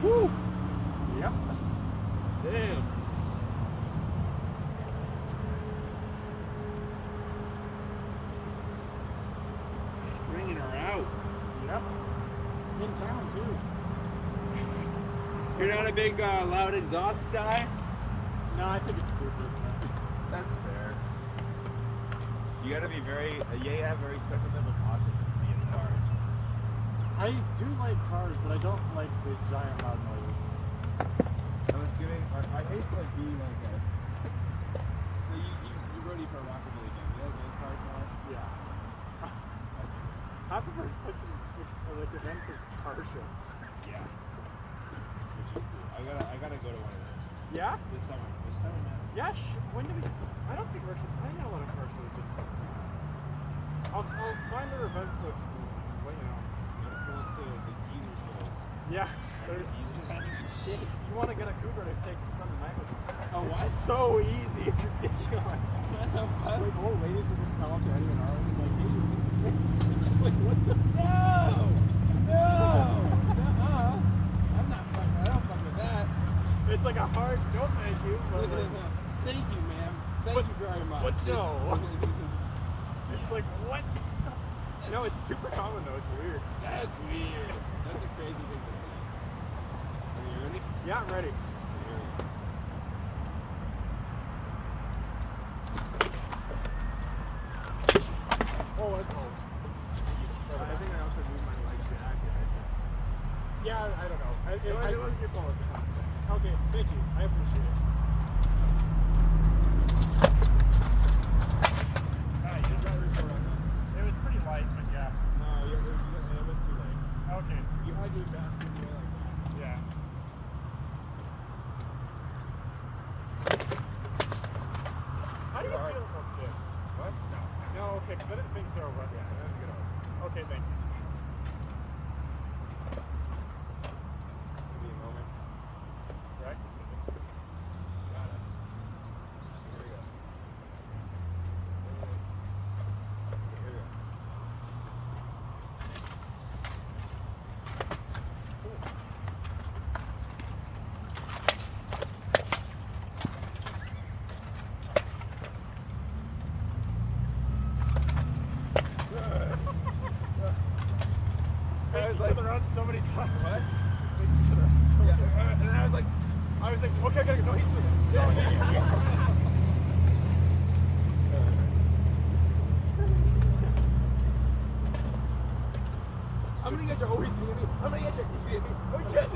Woo! Yep. Damn. Bringing her out. Yep. In town too. You're not a big loud exhaust guy? No, I think it's stupid. That's fair. You gotta be very, you have very special type of autism to be in cars. I do like cars, but I don't like the giant loud noises. I'm assuming, I hate like being like that. So you ready for a rockabilly game? You like race cars now? Yeah. I prefer like events of car shows. Yeah. Which is cool. I gotta go to one of those Yeah? this summer. This summer, man. Yeah, when do we... I don't think we're actually planning a lot of car shows this summer. I'll find our events list and let you know. Let's go to the geezer shows. Yeah, there's... Shit. You want to get a Cougar to take and spend the night with you. Oh, It's what? so easy, it's ridiculous. What the fuck? Like, old ladies will just come up to Eddie and Harley and be like, hey, Like, what the? No! No! Nuh-uh. I'm not fucking. I don't fuck with that. it's like a hard no thank you, but like, Thank you, ma'am. Thank you very much. but no. It's like, what? No, it's super common though, it's weird. That's weird. That's a crazy thing to say. Are you ready? Yeah, I'm ready. Here we go. Oh, that's cold. I think I also moved my light jacket. Yeah, I don't know. It wasn't your fault. Okay, thank you. I appreciate it. You just got a report on that. It was pretty light, but yeah. No, it was too late. Okay. You had to bastard me like that. Yeah. How do you feel about this? What? No. No, okay, because I didn't think so, but yeah, that's a good one. Okay, thank you. Give me a moment. Right? Got it. Here we go. Here we go. Faked each like- other out so many times. What? Faked each other out so many times. And I was like, Okay, I gotta go. No, he's still there. How many guys are always gonna be? How many guys are always gonna be? Oh shit!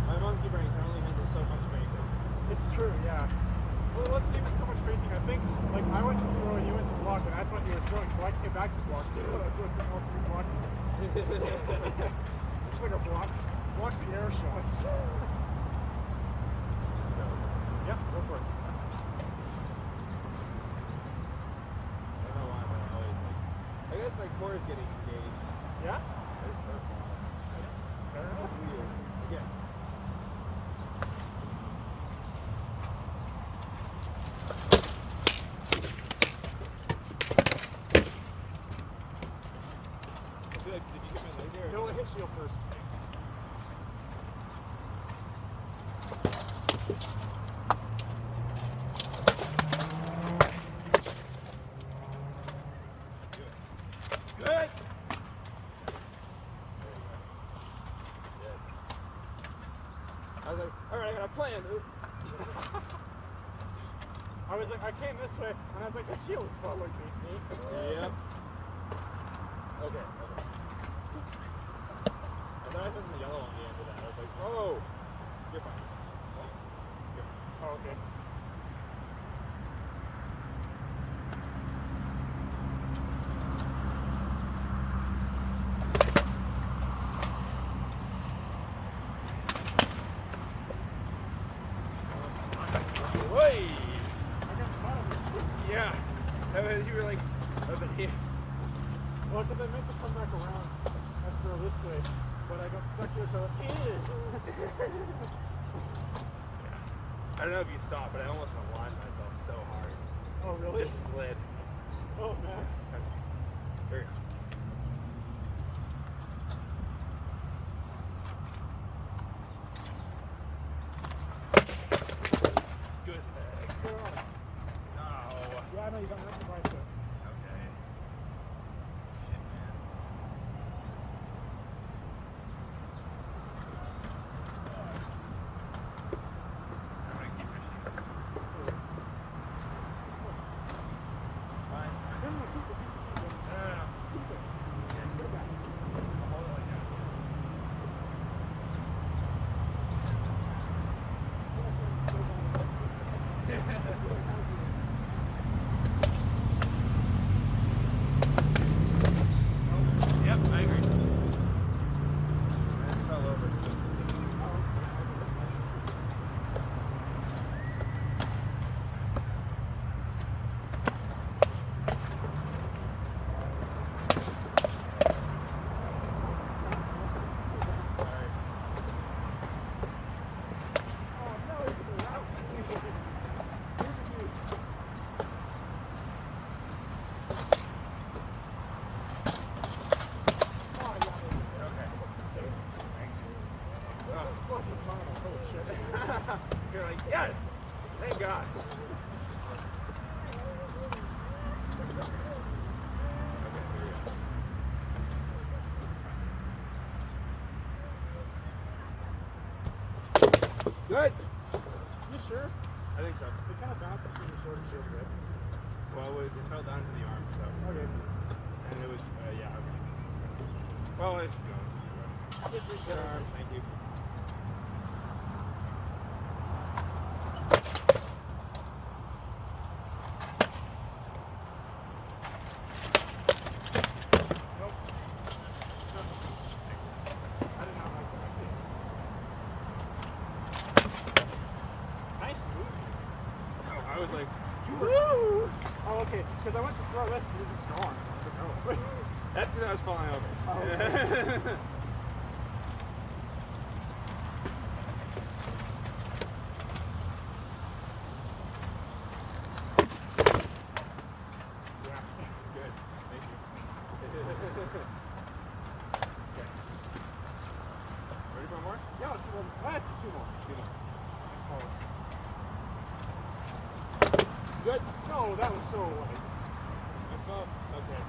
my monkey brain can only handle so much makeup. It's true, yeah. Well, it wasn't even so much facing. I think, like, I went to throw and you went to block, and I thought you were throwing, so I came back to block. I thought I was supposed to be blocking. It's like a block the air shots. Yeah, go for it. I don't know why, but I always like. I guess my core is getting engaged. Yeah? Fair enough. That's weird. Okay. I feel like, did you get my leg there? No, it hit shield first. Good. There you go. I was like, all right, I got a plan. I was like, I came this way, and I was like, the shield is following me. Yep. Okay. I thought I was the yellow on the end of that. I was like, whoa. You're fine. You're fine. Oh, okay. Whey! I got the bottom. Yeah. You were like, I was like, here. Well, because I meant to come back around and throw this way, but I got stuck here, so it is. I don't know if you saw it, but I almost aligned myself so hard. Oh, really? Just slid. Oh, man. There you go. Good leg. No. Yeah, I know you got nothing right there. Okay. Shit, man. I'm gonna keep fishing. Fine. No, no, keep it. No. Keep it. Hold on, yeah. Yep, I agree. I just fell over. Sorry. Oh, no, it's the route. Here's a view. Oh, yeah. Okay. Thanks. Oh. Fucking final. Holy shit. You're like, yes! Thank God. Okay, here we go. Good! You sure? I think so. It kind of bounced between the short and shield grip. Well, it fell down to the arm, so. Okay. And it was, yeah, okay. Well, it's going. Just reach Good down. arm, thank you. Nope. I did not like that. Nice move. Oh, I was like, Woo! Oh, okay. Because I went to throw this and you're just gone. I was like, oh. that's because I was falling over. Oh, Yeah. Good. Thank you. Okay. Ready for more? Yeah, let's do one. Let's do two more. Two more. Oh. Good. No, that was so light. I felt okay.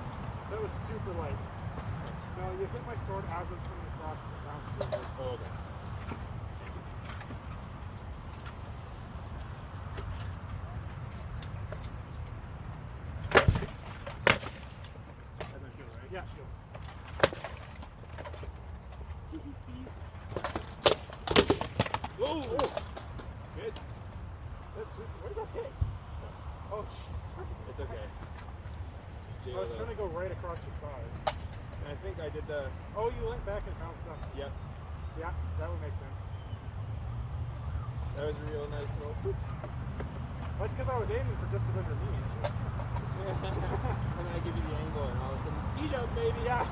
That was super light. No, you hit my sword as I was coming across the ground. Oh, okay. That didn't feel right. Yeah, shield. Whoa! Good. That's super. Where did that hit? It's okay. I was trying to go right across your thighs. And I think I did the. Oh, you went back and bounced up. Yep. Yeah, that would make sense. That was a real nice little. Boop. That's because I was aiming for just above your knees. And then I give you the angle, and all of a sudden, ski jump, baby. Yeah.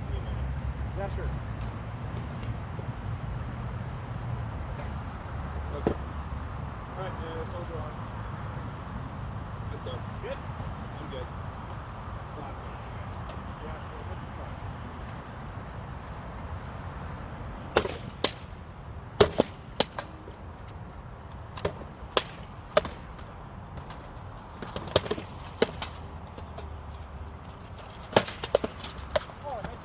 Give me a minute. Yeah, sure. Okay. Alright, soldier on. Let's go. Good? I'm good. Sauce. Yeah, what's the sauce? Oh, nice.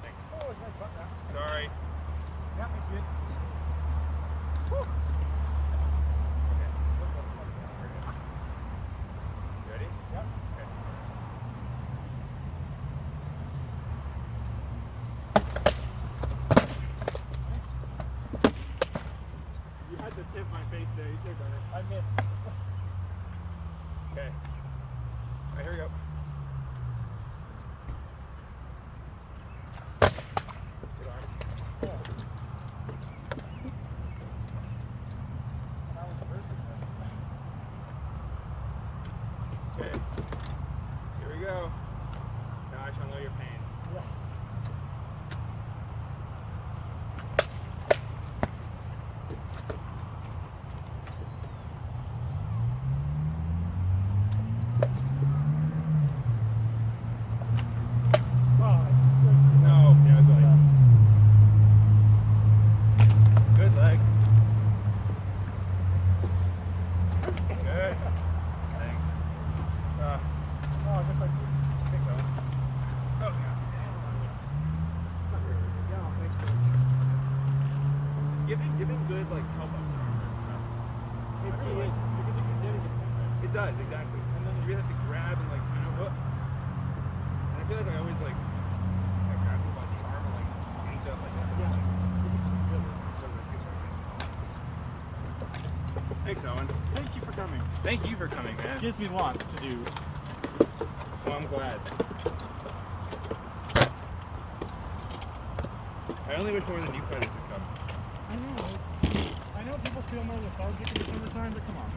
Thanks. Oh, it's nice butt that. Sorry. Yeah, it's good. Whew. Okay. Look at something out here. You ready? Yep. Okay. You had to tip my face there. You could have done it. I miss. Okay. All right, here we go. Good arm. Oh. And I was reversing this. Okay. Here we go. Now I shall know your pain. Yes. No, yeah, it was like. Good leg. Good. Thanks. Oh, just like Think so. Oh, yeah. yeah, thanks. Giving good like help ups and arm stuff. It really is because it can get against him. It does exactly. And then you really have to grab and like kind of hook. And I feel like I always like grab you by the arm and like yanked up like that. Yeah. Like, It just doesn't feel good. doesn't feel very nice. Thanks, Owen. Thank you for coming. Thank you for coming, man. Gives me lots to do. Well, I'm glad. I only wish more of the new fighters would come. I know. I know people feel more lethargic in the summertime, but come on.